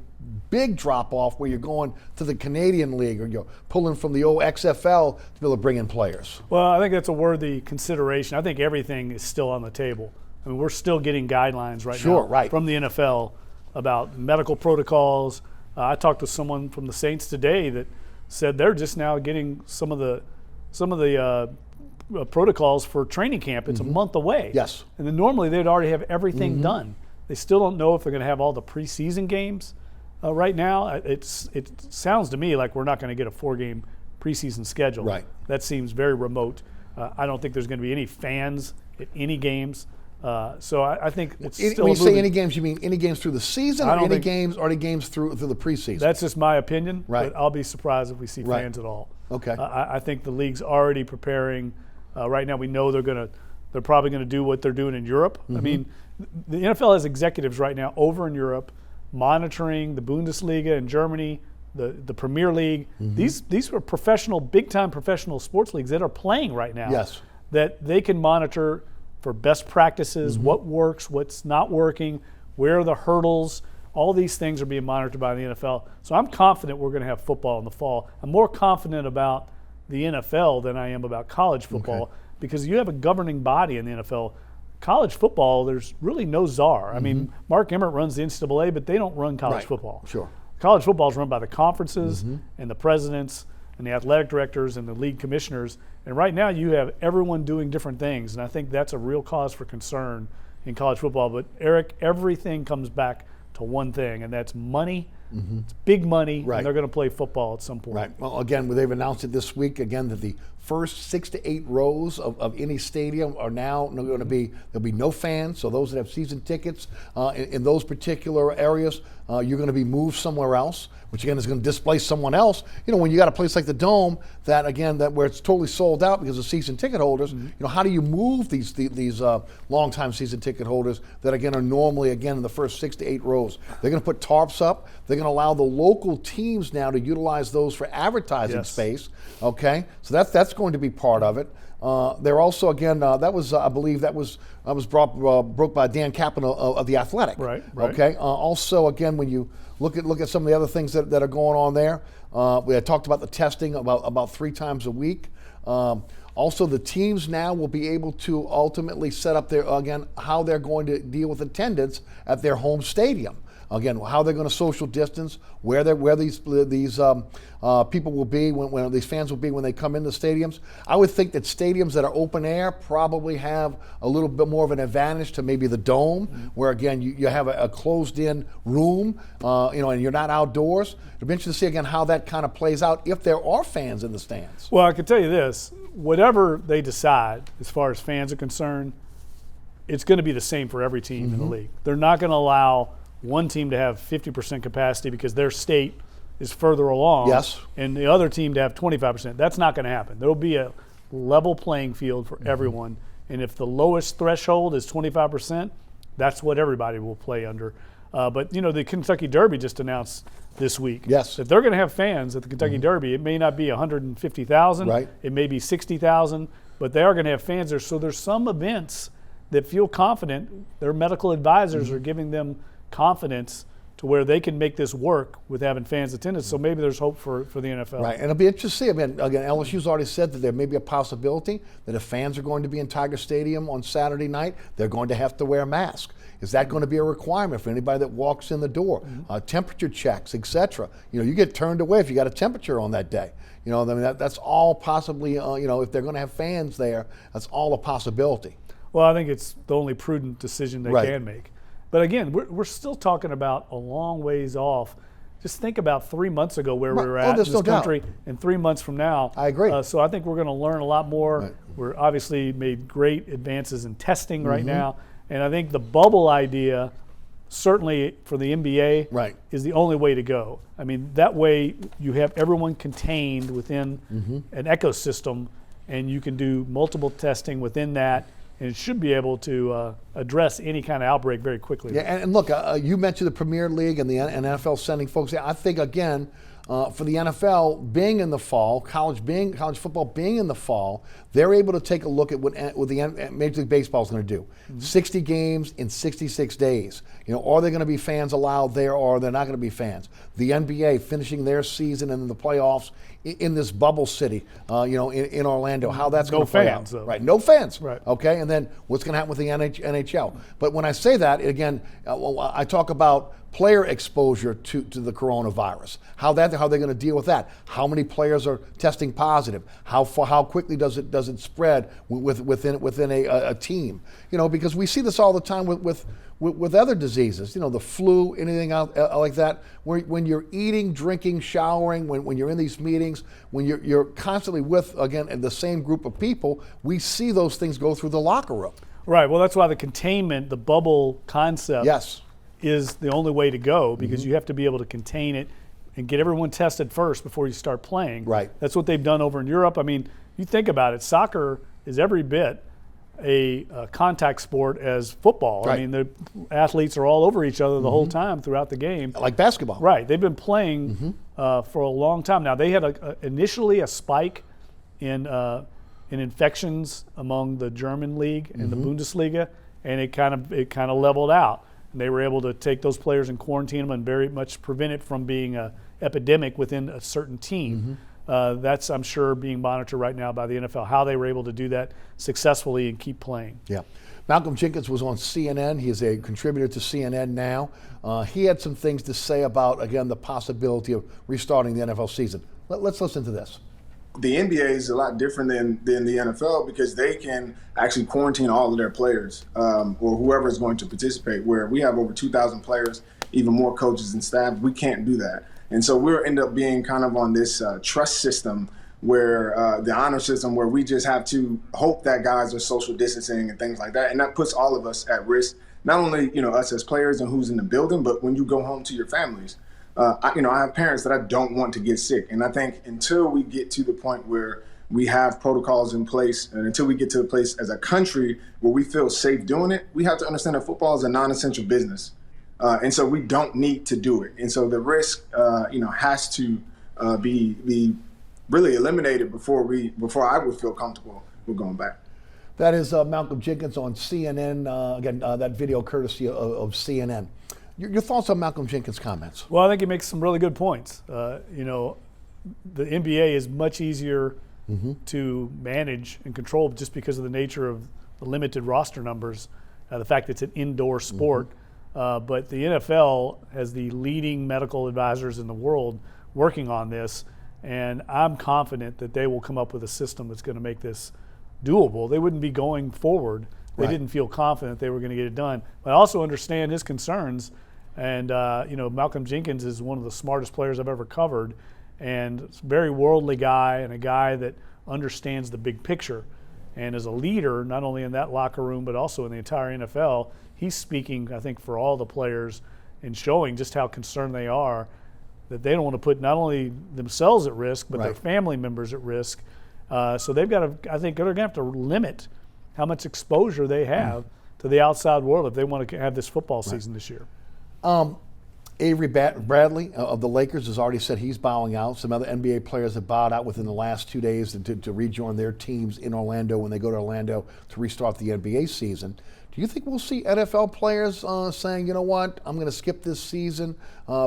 big drop-off where you're going to the Canadian League or you're pulling from the old XFL to be able to bring in players? Well, I think that's a worthy consideration. I think everything is still on the table. I mean, we're still getting guidelines now from the NFL about medical protocols. I talked to someone from the Saints today that said they're just now getting some of the protocols for training camp. It's a month away. Yes. And then normally they'd already have everything done. They still don't know if they're going to have all the preseason games. Right now, it sounds to me like we're not going to get a 4-game preseason schedule. Right. That seems very remote. I don't think there's going to be any fans at any games. So I think it's still. When you say any games, you mean any games through the season, or any games through the preseason? That's just my opinion. Right. But I'll be surprised if we see fans at all. Okay. I think the league's already preparing. Right now, we know they're probably going to do what they're doing in Europe. I mean, the NFL has executives right now over in Europe monitoring the Bundesliga in Germany, the Premier League. These are big-time professional sports leagues that are playing right now. Yes. That they can monitor for best practices, what works, what's not working, where are the hurdles. All these things are being monitored by the NFL. So I'm confident we're going to have football in the fall. I'm more confident about the NFL than I am about college football because you have a governing body in the NFL. College football, there's really no czar. I mean, Mark Emmert runs the NCAA, but they don't run college football. Sure. College football is run by the conferences and the presidents and the athletic directors and the league commissioners. And right now you have everyone doing different things. And I think that's a real cause for concern in college football. But Eric, everything comes back to one thing, and that's money. It's big money, and they're going to play football at some point. Right. Well, again, they've announced it this week, again, that the first 6 to 8 rows of any stadium are now going to be, there'll be no fans. So those that have season tickets in those particular areas, you're going to be moved somewhere else, which again is going to displace someone else. When you got a place like the Dome, that again, where it's totally sold out because of season ticket holders, how do you move these long-time season ticket holders that again are normally, again, in the first 6 to 8 rows? They're going to put tarps up. They're going to allow the local teams now to utilize those for advertising space. Okay, so that's going to be part of it. They're also, again, that was, I believe, that was broke by Dan Kaplan of The Athletic. Right. Okay. Also, again, when you look at some of the other things that are going on there, we had talked about the testing about 3 times a week. Also, the teams now will be able to ultimately set up how they're going to deal with attendance at their home stadium. Again, how they're going to social distance, where these people will be when these fans will be when they come into stadiums. I would think that stadiums that are open air probably have a little bit more of an advantage to maybe the Dome, where again you have a closed-in room, and you're not outdoors. It'll be interesting to see again how that kind of plays out if there are fans in the stands. Well, I can tell you this: whatever they decide, as far as fans are concerned, it's going to be the same for every team in the league. They're not going to allow one team to have 50% capacity because their state is further along, and the other team to have 25%. That's not going to happen. There will be a level playing field for everyone, and if the lowest threshold is 25%, that's what everybody will play under. But the Kentucky Derby just announced this week that they're going to have fans at the Kentucky Derby. It may not be 150,000, it may be 60,000, but they are going to have fans there. So there's some events that feel confident. Their medical advisors are giving them confidence to where they can make this work with having fans attendance. So maybe there's hope for the NFL. Right, and it'll be interesting to see. I mean, again, LSU's already said that there may be a possibility that if fans are going to be in Tiger Stadium on Saturday night, they're going to have to wear a mask. Is that going to be a requirement for anybody that walks in the door? Temperature checks, etc. You get turned away if you got a temperature on that day. I mean, that's all possibly, if they're going to have fans there, that's all a possibility. Well, I think it's the only prudent decision they can make. But again, we're still talking about a long ways off just think about 3 months ago where we were at in there's this no doubt. country, and 3 months from now. I agree. So I think we're going to learn a lot more. Right. We're obviously made great advances in testing right now, and I think the bubble idea, certainly for the NBA, Right. is the only way to go. I mean, that way you have everyone contained within an ecosystem, and you can do multiple testing within that, and it should be able to address any kind of outbreak very quickly. Yeah, and look, you mentioned the Premier League and the NFL sending folks. I think, again, for the NFL being in the fall, college football being in the fall, they're able to take a look at what the Major League Baseball is going to do. 60 games in 66 days. Are there going to be fans allowed there, or they're not going to be fans? The NBA finishing their season and the playoffs in this bubble city, in Orlando. How that's going to play out. Though. Right, no fans. Right. Okay, and then what's going to happen with the NHL? But when I say that, again, I talk about player exposure to the coronavirus. How they're going to deal with that? How many players are testing positive? How quickly does it spread within a team? Because we see this all the time with other diseases. The flu, anything out like that. When you're eating, drinking, showering, when you're in these meetings, when you're constantly with the same group of people, we see those things go through the locker room. Right. Well, that's why the containment, the bubble concept. Yes. Is the only way to go, because you have to be able to contain it and get everyone tested first before you start playing. Right. That's what they've done over in Europe. I mean, you think about it, soccer is every bit a contact sport as football. Right. I mean, the athletes are all over each other the whole time throughout the game. Like basketball. Right. They've been playing for a long time now. They had initially a spike in infections among the German league and the Bundesliga, and it kind of leveled out. And they were able to take those players and quarantine them and very much prevent it from being an epidemic within a certain team. That's, I'm sure, being monitored right now by the NFL, how they were able to do that successfully and keep playing. Yeah. Malcolm Jenkins was on CNN. He is a contributor to CNN now. He had some things to say about, again, the possibility of restarting the NFL season. Let's listen to this. The NBA is a lot different than the NFL because they can actually quarantine all of their players or whoever is going to participate, where we have over 2,000 players, even more coaches and staff. We can't do that. And so we'll end up being kind of on this trust system where the honor system, where we just have to hope that guys are social distancing and things like that. And that puts all of us at risk, not only us as players and who's in the building, but when you go home to your families. I have parents that I don't want to get sick. And I think until we get to the point where we have protocols in place, and until we get to the place as a country where we feel safe doing it, we have to understand that football is a non-essential business. And so we don't need to do it. And so the risk, has to be really eliminated before I would feel comfortable with going back. That is Malcolm Jenkins on CNN. Again, that video courtesy of CNN. Your thoughts on Malcolm Jenkins' comments? Well, I think he makes some really good points. The NBA is much easier to manage and control just because of the nature of the limited roster numbers, the fact that it's an indoor sport. But the NFL has the leading medical advisors in the world working on this, and I'm confident that they will come up with a system that's going to make this doable. They wouldn't be going forward. They didn't feel confident they were going to get it done. But I also understand his concerns. And, Malcolm Jenkins is one of the smartest players I've ever covered, and a very worldly guy and a guy that understands the big picture. And as a leader, not only in that locker room, but also in the entire NFL, he's speaking, I think, for all the players and showing just how concerned they are that they don't want to put not only themselves at risk, but their family members at risk. So they've got to, I think they're going to have to limit how much exposure they have to the outside world if they want to have this football season this year. Avery Bradley of the Lakers has already said he's bowing out. Some other NBA players have bowed out within the last 2 days to rejoin their teams in Orlando when they go to Orlando to restart the NBA season. Do you think we'll see NFL players saying, you know what, I'm going to skip this season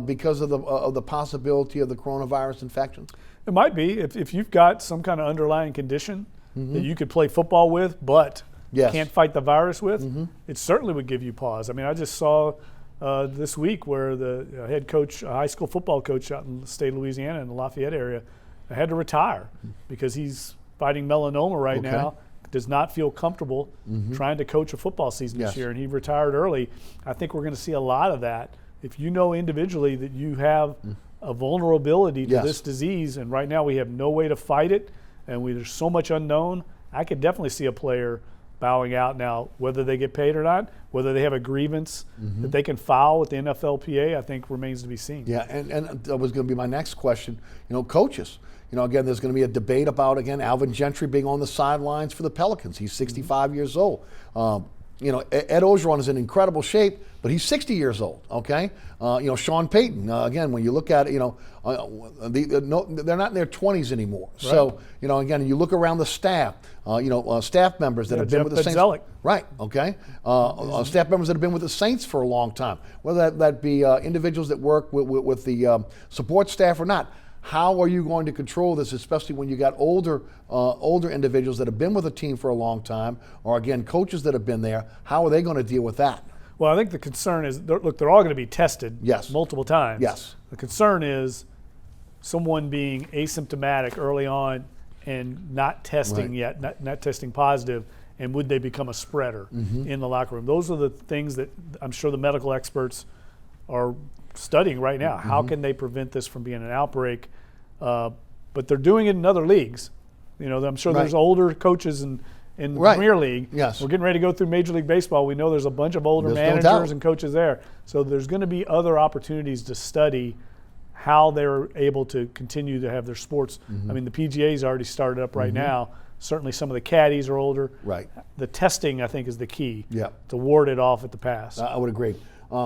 because of the possibility of the coronavirus infection? It might be. If you've got some kind of underlying condition that you could play football with but can't fight the virus with, it certainly would give you pause. I mean, I just saw this week where the head coach, a high school football coach out in the state of Louisiana in the Lafayette area, had to retire because he's fighting melanoma right now, does not feel comfortable trying to coach a football season this year, and he retired early. I think we're going to see a lot of that. If you know individually that you have a vulnerability to Yes. this disease, and right now we have no way to fight it, and there's so much unknown. I could definitely see a player bowing out now, whether they get paid or not, whether they have a grievance that they can file with the NFLPA, I think remains to be seen. Yeah, and that was going to be my next question. Coaches. Again, there's going to be a debate about, again, Alvin Gentry being on the sidelines for the Pelicans. He's 65 years old. Ed Ogeron is in incredible shape, but he's 60 years old, okay? Sean Payton, again, when you look at it, they're not in their 20s anymore. Right. So, again, you look around the staff, staff members that have been with the Saints. Zelic. Right, okay? Staff members that have been with the Saints for a long time, whether that be individuals that work with the support staff or not. How are you going to control this, especially when you got older individuals that have been with a team for a long time, or again, coaches that have been there? How are they going to deal with that? Well, I think the concern is, look, they're all going to be tested multiple times. Yes. The concern is someone being asymptomatic early on and not testing yet, not testing positive, and would they become a spreader in the locker room? Those are the things that I'm sure the medical experts are studying right now. How can they prevent this from being an outbreak? But they're doing it in other leagues. I'm sure there's older coaches in the Premier League. Yes. We're getting ready to go through Major League Baseball. We know there's a bunch of older managers and coaches there. So there's going to be other opportunities to study how they're able to continue to have their sports. I mean, the PGA's already started up right now. Certainly some of the caddies are older. Right. The testing, I think, is the key to ward it off at the pass. I would agree.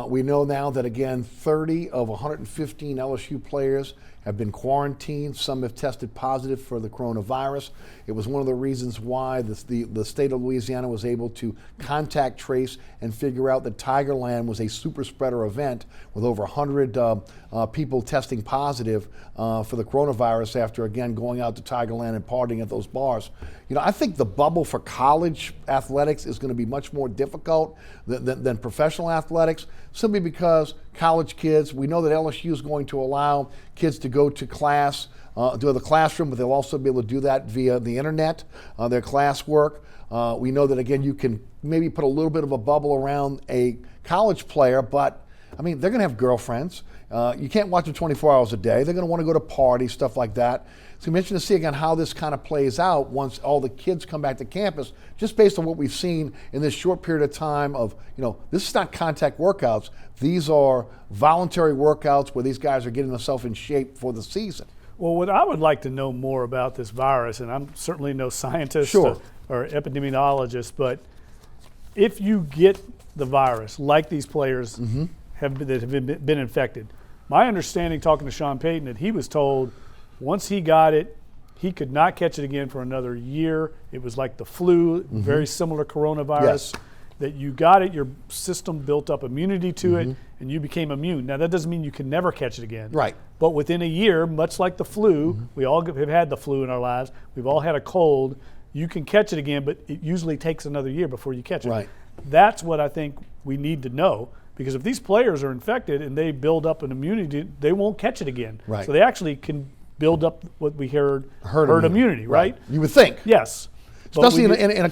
We know now that, again, 30 of 115 LSU players have been quarantined. Some have tested positive for the coronavirus. It was one of the reasons why the state of Louisiana was able to contact trace and figure out that Tigerland was a super spreader event with over 100 people testing positive for the coronavirus after, again, going out to Tigerland and partying at those bars. I think the bubble for college athletics is going to be much more difficult than professional athletics, simply because college kids, we know that LSU is going to allow kids to go to class, to the classroom, but they'll also be able to do that via the internet, their classwork. We know that, again, you can maybe put a little bit of a bubble around a college player, but, I mean, they're going to have girlfriends. You can't watch them 24 hours a day. They're going to want to go to parties, stuff like that. So we mentioned to see, again, how this kind of plays out once all the kids come back to campus, just based on what we've seen in this short period of time of, this is not contact workouts. These are voluntary workouts where these guys are getting themselves in shape for the season. Well, what I would like to know more about this virus, and I'm certainly no scientist or epidemiologist, but if you get the virus, like these players that have been infected, my understanding, talking to Sean Payton, that he was told once he got it, he could not catch it again for another year. It was like the flu, very similar coronavirus. That you got it, your system built up immunity to it, and you became immune. Now, that doesn't mean you can never catch it again. Right. But within a year, much like the flu, we all have had the flu in our lives. We've all had a cold. You can catch it again, but it usually takes another year before you catch it. Right. That's what I think we need to know, because if these players are infected and they build up an immunity, they won't catch it again. Right. So they actually can build up what we heard herd immunity, right? You would think. Yes. Especially in a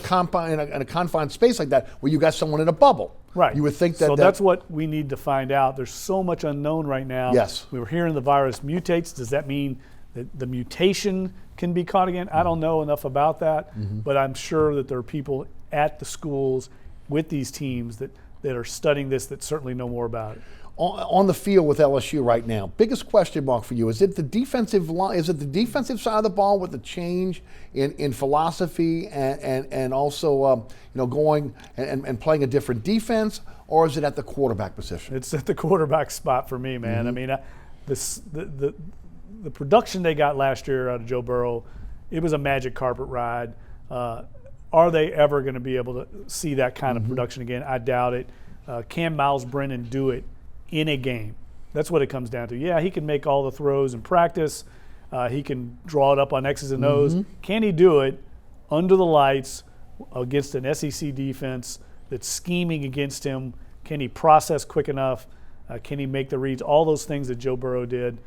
confined space like that, where you got someone in a bubble. Right. You would think that. So that's what we need to find out. There's so much unknown right now. Yes. We were hearing the virus mutates. Does that mean that the mutation can be caught again? I don't know enough about that, but I'm sure that there are people at the schools with these teams that are studying this that certainly know more about it. On the field with LSU right now, biggest question mark for you, is it the defensive line? Is it the defensive side of the ball with the change in philosophy and also going and playing a different defense, or is it at the quarterback position? It's at the quarterback spot for me, man. I mean, the production they got last year out of Joe Burrow, it was a magic carpet ride. Are they ever going to be able to see that kind of production again? I doubt it. Can Miles Brennan do it in a game? That's what it comes down to. Yeah, he can make all the throws in practice. He can draw it up on X's and O's. Can he do it under the lights against an SEC defense that's scheming against him? Can he process quick enough? Can he make the reads? All those things that Joe Burrow did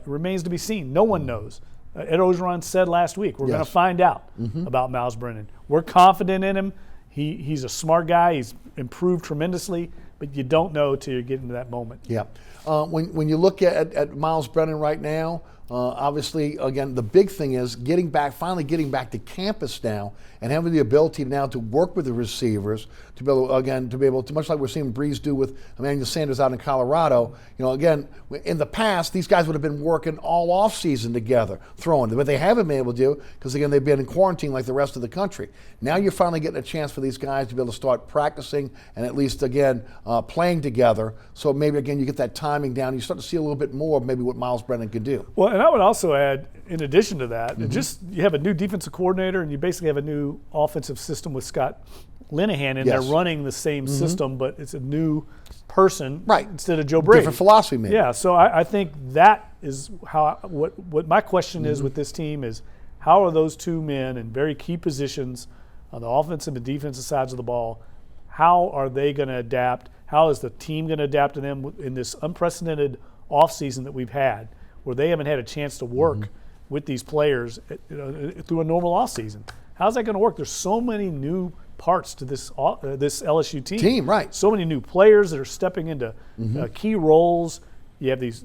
remains to be seen. No one knows. Ed Ogeron said last week, we're going to find out about Miles Brennan. We're confident in him. He's a smart guy. He's improved tremendously, but but you don't know till you get into that moment. Yeah. When you look at Miles Brennan right now, obviously, again, the big thing is finally getting back to campus now and having the ability now to work with the receivers to be able to, much like we're seeing Brees do with Emmanuel Sanders out in Colorado. Again, in the past, these guys would have been working all off season together, throwing, but they haven't been able to do because, again, they've been in quarantine like the rest of the country. Now you're finally getting a chance for these guys to be able to start practicing and at least, again, playing together. So maybe, again, you get that timing down. You start to see a little bit more of maybe what Miles Brennan can do. Well, and I would also add, in addition to that, you have a new defensive coordinator and you basically have a new offensive system with Scott Linehan, and they're running the same system, but it's a new person instead of Joe Brady. Different philosophy, maybe. Yeah, so I think that is what my question is with this team is, how are those two men in very key positions on the offensive and defensive sides of the ball, how are they going to adapt? How is the team going to adapt to them in this unprecedented offseason that we've had, where they haven't had a chance to work with these players through a normal offseason? How's that going to work? There's so many new parts to this LSU team. So many new players that are stepping into key roles. You have these,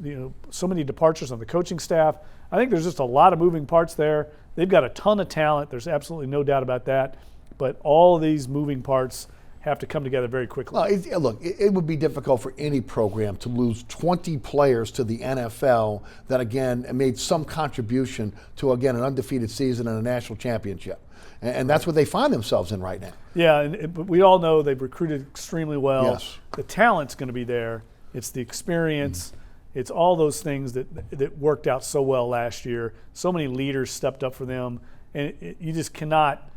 so many departures on the coaching staff. I think there's just a lot of moving parts there. They've got a ton of talent. There's absolutely no doubt about that. But all of these moving parts have to come together very quickly. It would be difficult for any program to lose 20 players to the NFL that, again, made some contribution to, again, an undefeated season and a national championship. And that's what they find themselves in right now. Yeah, but we all know they've recruited extremely well. Yes. The talent's going to be there. It's the experience. It's all those things that worked out so well last year. So many leaders stepped up for them. And you just cannot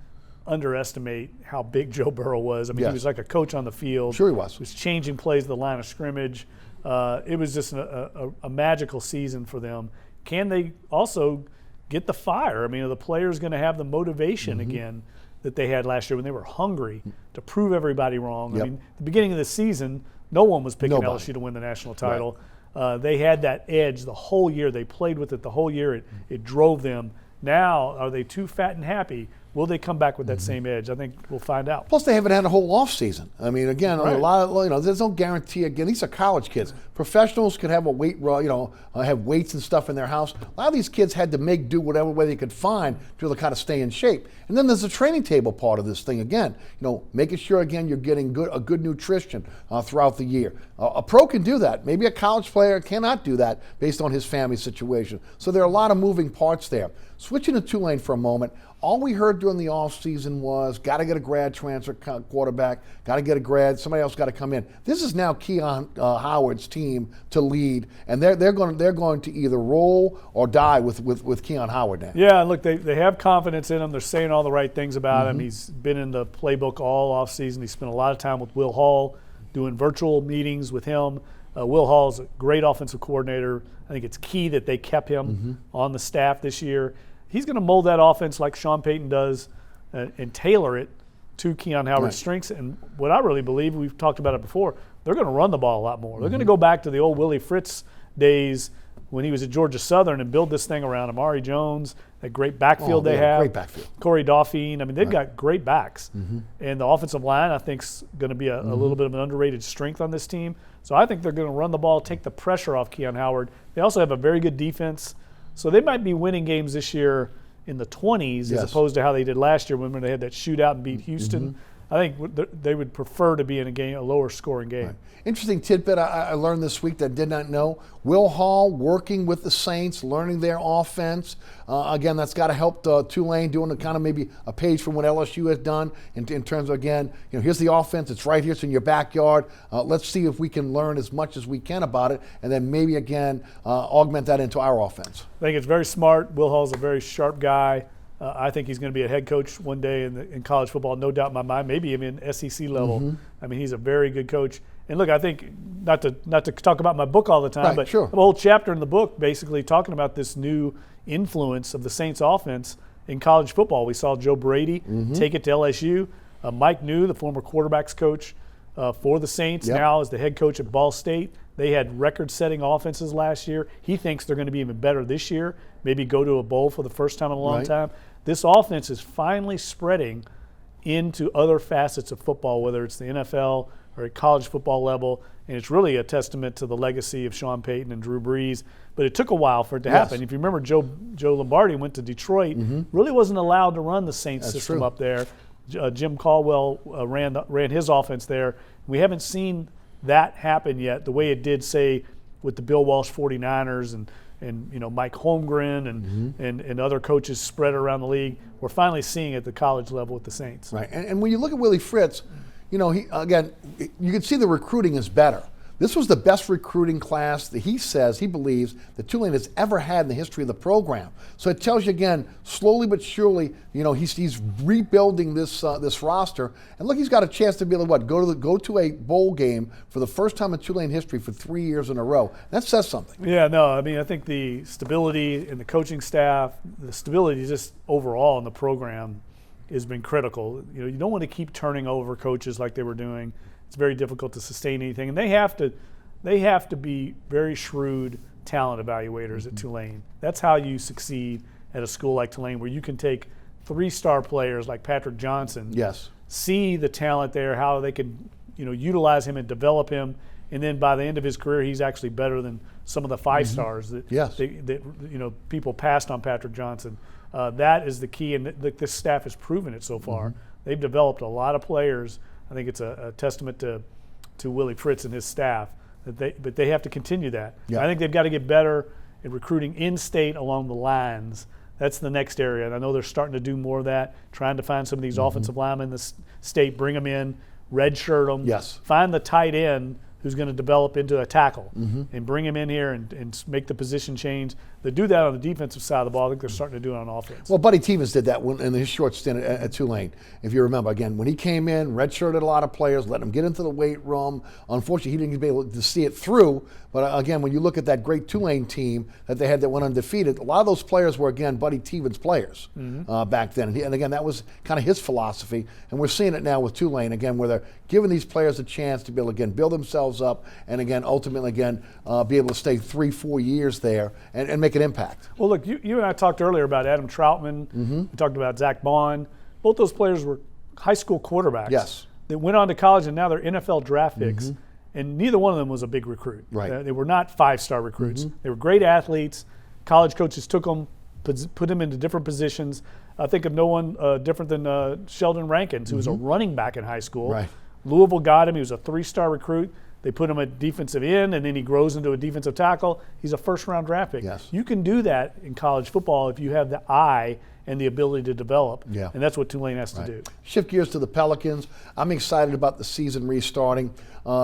underestimate how big Joe Burrow was. I mean, he was like a coach on the field. Sure he was. He was changing plays at the line of scrimmage. It was just a magical season for them. Can they also get the fire? I mean, are the players going to have the motivation again that they had last year when they were hungry to prove everybody wrong? I mean, at the beginning of the season, no one was picking LSU to win the national title. They had that edge the whole year. They played with it the whole year. It drove them. Now, are they too fat and happy? Will they come back with that same edge? I think we'll find out. Plus, they haven't had a whole off season. I mean, again, a lot of there's no guarantee. Again, these are college kids. Professionals could have have weights and stuff in their house. A lot of these kids had to make do whatever way they could find to kind of stay in shape. And then there's the training table part of this thing again. Making sure again you're getting a good nutrition throughout the year. A pro can do that. Maybe a college player cannot do that based on his family situation. So there are a lot of moving parts there. Switching to Tulane for a moment. All we heard during the offseason was, got to get a grad transfer quarterback, got to get a grad, somebody else got to come in. This is now Keon Howard's team to lead, and they're going to either roll or die with Keon Howard now. Yeah, look, they have confidence in him. They're saying all the right things about him. He's been in the playbook all offseason. He spent a lot of time with Will Hall, doing virtual meetings with him. Will Hall's a great offensive coordinator. I think it's key that they kept him on the staff this year. He's going to mold that offense like Sean Payton does and tailor it to Keon Howard's strengths. And what I really believe, we've talked about it before, they're going to run the ball a lot more. They're going to go back to the old Willie Fritz days when he was at Georgia Southern and build this thing around Amari Jones, that great backfield they have. Great backfield. Corey Dauphine. I mean, they've got great backs. And the offensive line, I think, is going to be a little bit of an underrated strength on this team. So I think they're going to run the ball, take the pressure off Keon Howard. They also have a very good defense. So they might be winning games this year in the 20s as opposed to how they did last year when they had that shootout and beat Houston. I think they would prefer to be in a lower scoring game. Right. Interesting tidbit I learned this week that I did not know. Will Hall working with the Saints, learning their offense. Again, that's got to help Tulane doing a kind of maybe a page from what LSU has done in terms of, again, here's the offense. It's right here. It's in your backyard. Let's see if we can learn as much as we can about it and then maybe, again, augment that into our offense. I think it's very smart. Will Hall's a very sharp guy. I think he's going to be a head coach one day in college football, no doubt in my mind, maybe even SEC level. I mean, he's a very good coach. And look, I think, not to talk about my book all the time, but I have a whole chapter in the book basically talking about this new influence of the Saints offense in college football. We saw Joe Brady take it to LSU. Mike New, the former quarterbacks coach for the Saints, now is the head coach at Ball State. They had record-setting offenses last year. He thinks they're going to be even better this year, maybe go to a bowl for the first time in a long time. This offense is finally spreading into other facets of football, whether it's the NFL, are at college football level, and it's really a testament to the legacy of Sean Payton and Drew Brees. But it took a while for it to happen. If you remember, Joe Lombardi went to Detroit, really wasn't allowed to run the Saints system up there. Jim Caldwell ran his offense there. We haven't seen that happen yet the way it did, say, with the Bill Walsh 49ers and Mike Holmgren and other coaches spread around the league. We're finally seeing it at the college level with the Saints. Right, and when you look at Willie Fritz, you can see the recruiting is better. This was the best recruiting class that he believes that Tulane has ever had in the history of the program. So it tells you again, slowly but surely, he's rebuilding this roster. And look, he's got a chance to be able to go to a bowl game for the first time in Tulane history for 3 years in a row. That says something. Yeah, no, I mean, I think the stability in the coaching staff, the stability just overall in the program has been critical. You don't want to keep turning over coaches like they were doing. It's very difficult to sustain anything, and they have to be very shrewd talent evaluators at Tulane. That's how you succeed at a school like Tulane, where you can take 3-star players like Patrick Johnson, see the talent there, how they can utilize him and develop him, and then by the end of his career, he's actually better than some of the 5-stars that people passed on Patrick Johnson. That is the key, and this staff has proven it so far. They've developed a lot of players. I think it's a testament to Willie Fritz and his staff, but they have to continue that. I think they've got to get better at recruiting in-state along the lines. That's the next area, and I know they're starting to do more of that, trying to find some of these offensive linemen in the state, bring them in, redshirt them, find the tight end who's going to develop into a tackle and bring him in here and make the position change. They do that on the defensive side of the ball. I think they're starting to do it on offense. Well, Buddy Stevens did that in his short stint at Tulane. If you remember, again, when he came in, redshirted a lot of players, let them get into the weight room. Unfortunately, he didn't be able to see it through. But again, when you look at that great Tulane team that they had that went undefeated, a lot of those players were, again, Buddy Stevens players back then. And again, that was kind of his philosophy. And we're seeing it now with Tulane, again, where they're giving these players a chance to be able to, again, build themselves up and, again, ultimately, again, be able to stay 3-4 years there and make an impact. Well, look, you and I talked earlier about Adam Troutman. We talked about Zach Bond. Both those players were high school quarterbacks that went on to college, and now they're NFL draft picks. And neither one of them was a big recruit. They were not 5-star recruits. They were great athletes. College coaches took them, put them into different positions. I think of no one different than Sheldon Rankins, who was a running back in high school. Louisville got him. He was a 3-star recruit. They put him at defensive end, and then he grows into a defensive tackle. He's a first-round draft pick. You can do that in college football if you have the eye and the ability to develop, and that's what Tulane has to do. Shift gears to the Pelicans. I'm excited about the season restarting.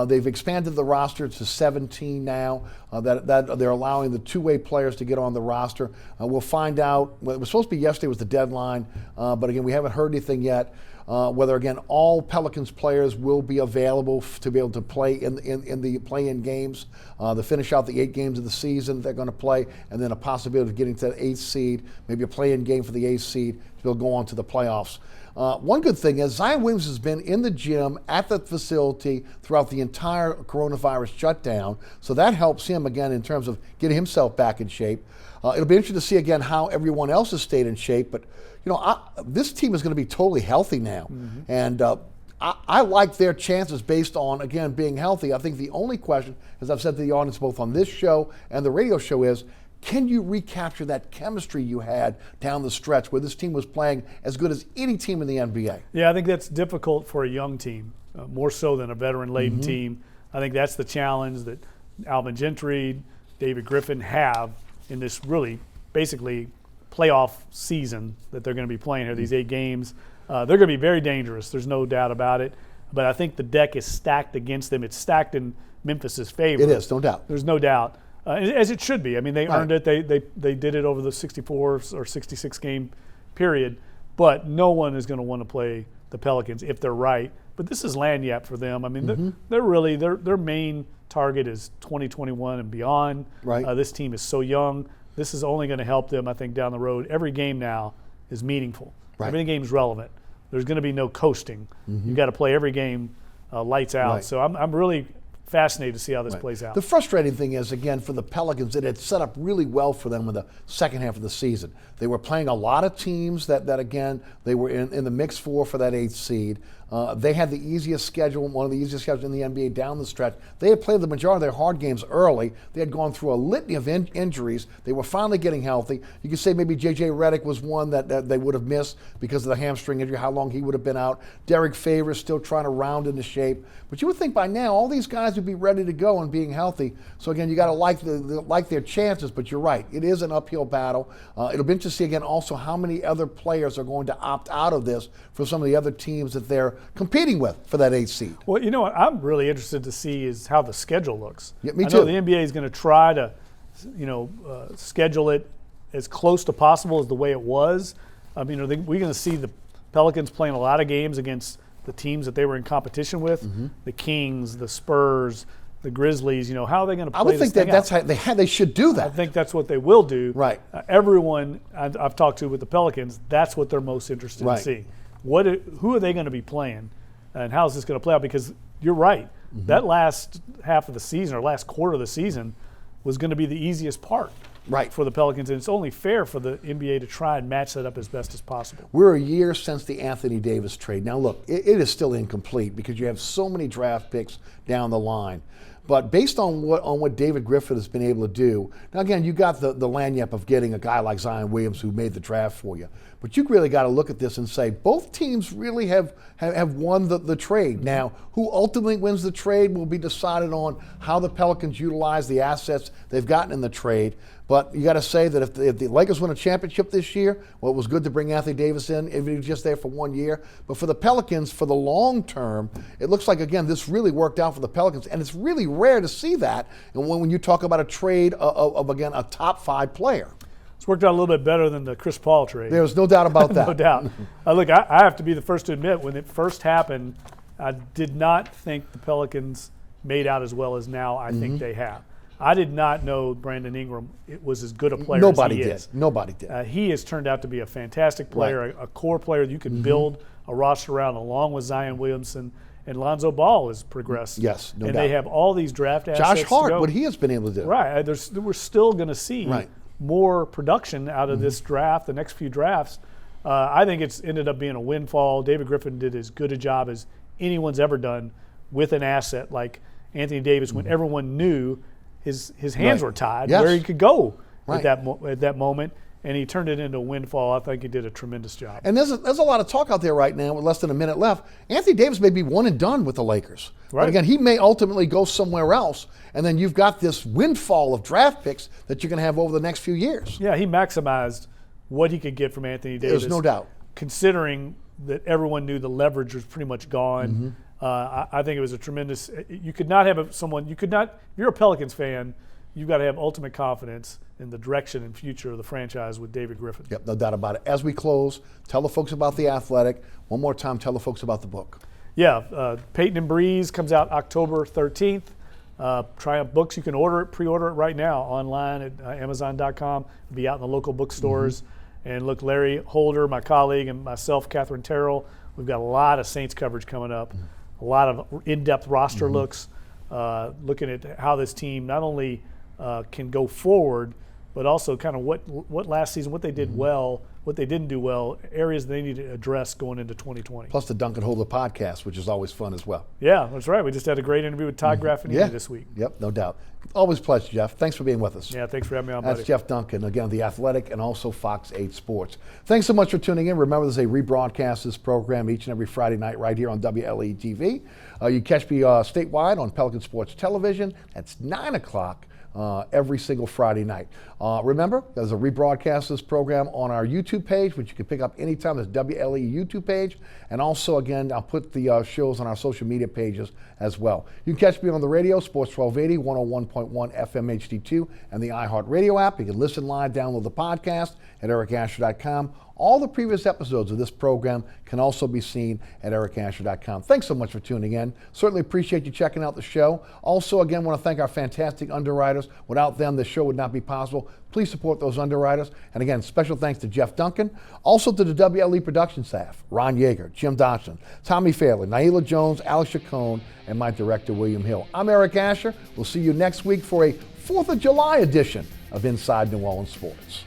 They've expanded the roster to 17 now. That they're allowing the two-way players to get on the roster. We'll find out. Well, it was supposed to be yesterday was the deadline, but again, we haven't heard anything yet. Whether, again, all Pelicans players will be available to be able to play in the play-in games, to finish out the 8 games of the season they're going to play, and then a possibility of getting to the 8th seed, maybe a play-in game for the 8th seed to be able to go on to the playoffs. One good thing is Zion Williams has been in the gym at the facility throughout the entire coronavirus shutdown, so that helps him, again, in terms of getting himself back in shape. It'll be interesting to see, again, how everyone else has stayed in shape, but this team is going to be totally healthy now. And I like their chances based on, again, being healthy. I think the only question, as I've said to the audience both on this show and the radio show, is can you recapture that chemistry you had down the stretch where this team was playing as good as any team in the NBA? Yeah, I think that's difficult for a young team, more so than a veteran-laden team. I think that's the challenge that Alvin Gentry, David Griffin have in this really basically playoff season that they're going to be playing here, these 8 games. They're going to be very dangerous. There's no doubt about it. But I think the deck is stacked against them. It's stacked in Memphis's favor. It is, no doubt. There's no doubt. As it should be. I mean, they earned it. They did it over the 64 or 66 game period. But no one is going to want to play the Pelicans if they're right. But this is lagniappe for them. I mean, they're really their main target is 2021 and beyond. This team is so young. This is only going to help them, I think, down the road. Every game now is meaningful. Every game is relevant. There's going to be no coasting. You've got to play every game lights out. So I'm really fascinated to see how this plays out. The frustrating thing is, again, for the Pelicans, it had set up really well for them in the second half of the season. They were playing a lot of teams that again, they were in the mix for that 8th seed. They had the easiest schedule, one of the easiest schedules in the NBA down the stretch. They had played the majority of their hard games early. They had gone through a litany of injuries. They were finally getting healthy. You could say maybe J.J. Redick was one that they would have missed because of the hamstring injury, how long he would have been out. Derek Favors still trying to round into shape. But you would think by now all these guys would be ready to go and being healthy. So again, you got to like their chances, but you're right. It is an uphill battle. It'll be interesting to see again also how many other players are going to opt out of this for some of the other teams that they're competing with for that 8th seed. Well, you know what I'm really interested to see is how the schedule looks. Yeah, me I too. know the NBA is going to try to, schedule it as close to possible as the way it was. I mean, we're going to see the Pelicans playing a lot of games against the teams that they were in competition with, the Kings, the Spurs, the Grizzlies. How are they going to play? I would think that's how they should do that. I think that's what they will do. Right. Everyone I've talked to with the Pelicans, that's what they're most interested in seeing. Who are they going to be playing, and how is this going to play out? Because you're right, that last half of the season or last quarter of the season was going to be the easiest part. Right. For the Pelicans, and it's only fair for the NBA to try and match that up as best as possible. We're a year since the Anthony Davis trade. Now look, it is still incomplete because you have so many draft picks down the line. But based on what David Griffin has been able to do, now again, you got the lanyard of getting a guy like Zion Williams who made the draft for you. But you really got to look at this and say both teams really have won the trade. Now, who ultimately wins the trade will be decided on how the Pelicans utilize the assets they've gotten in the trade. But you got to say that if the Lakers win a championship this year, well, it was good to bring Anthony Davis in, if he was just there for 1 year. But for the Pelicans, for the long term, it looks like, again, this really worked out for the Pelicans. And it's really rare to see that and when you talk about a trade of again, a top 5 player. It's worked out a little bit better than the Chris Paul trade. There's no doubt about that. No doubt. Look, I have to be the first to admit, when it first happened, I did not think the Pelicans made out as well as now I think they have. I did not know Brandon Ingram was as good a player as he is. Nobody did. He has turned out to be a fantastic player, a core player you can build a roster around, along with Zion Williamson. And Lonzo Ball has progressed. Yes, no doubt. And they have all these draft assets. Josh Hart, what he has been able to do. Right. We're still going to see more production out of this draft, the next few drafts. I think it's ended up being a windfall. David Griffin did as good a job as anyone's ever done with an asset like Anthony Davis when everyone knew his hands were tied, where he could go at that moment. And he turned it into a windfall. I think he did a tremendous job. And there's a lot of talk out there right now with less than a minute left. Anthony Davis may be one and done with the Lakers. Right. But again, he may ultimately go somewhere else. And then you've got this windfall of draft picks that you're going to have over the next few years. Yeah, he maximized what he could get from Anthony Davis. There's no doubt. Considering that everyone knew the leverage was pretty much gone. I think it was a tremendous – you could not have someone – if you're a Pelicans fan, you've got to have ultimate confidence in the direction and future of the franchise with David Griffin. Yep, no doubt about it. As we close, tell the folks about The Athletic. One more time, tell the folks about the book. Yeah, Peyton and Brees comes out October 13th. Triumph Books, you can pre-order it right now online at Amazon.com. It'll be out in the local bookstores. And look, Larry Holder, my colleague, and myself, Catherine Terrell, we've got a lot of Saints coverage coming up, a lot of in-depth roster looks, looking at how this team not only can go forward, but also kind of what last season, what they did well, what they didn't do well, areas they need to address going into 2020. Plus the Duncan Holder podcast, which is always fun as well. Yeah, that's right. We just had a great interview with Todd Graffinini this week. Yep, no doubt. Always a pleasure, Jeff. Thanks for being with us. Yeah, thanks for having me on, buddy. That's Jeff Duncan, again, The Athletic, and also Fox 8 Sports. Thanks so much for tuning in. Remember, there's a rebroadcast this program each and every Friday night right here on WLAE-TV. You catch me statewide on Pelican Sports Television. That's 9 o'clock. Every single Friday night. Remember, there's a rebroadcast of this program on our YouTube page, which you can pick up anytime. There's WLE YouTube page. And also, again, I'll put the shows on our social media pages as well. You can catch me on the radio, Sports 1280, 101.1 FM HD2, and the iHeartRadio app. You can listen live, download the podcast at ericasher.com. All the previous episodes of this program can also be seen at ericasher.com. Thanks so much for tuning in. Certainly appreciate you checking out the show. Also, again, want to thank our fantastic underwriters. Without them, this show would not be possible. Please support those underwriters. And again, special thanks to Jeff Duncan. Also to the WLE production staff, Ron Yeager, Jim Dodson, Tommy Fairley, Naila Jones, Alex Chacon, and my director, William Hill. I'm Eric Asher. We'll see you next week for a 4th of July edition of Inside New Orleans Sports.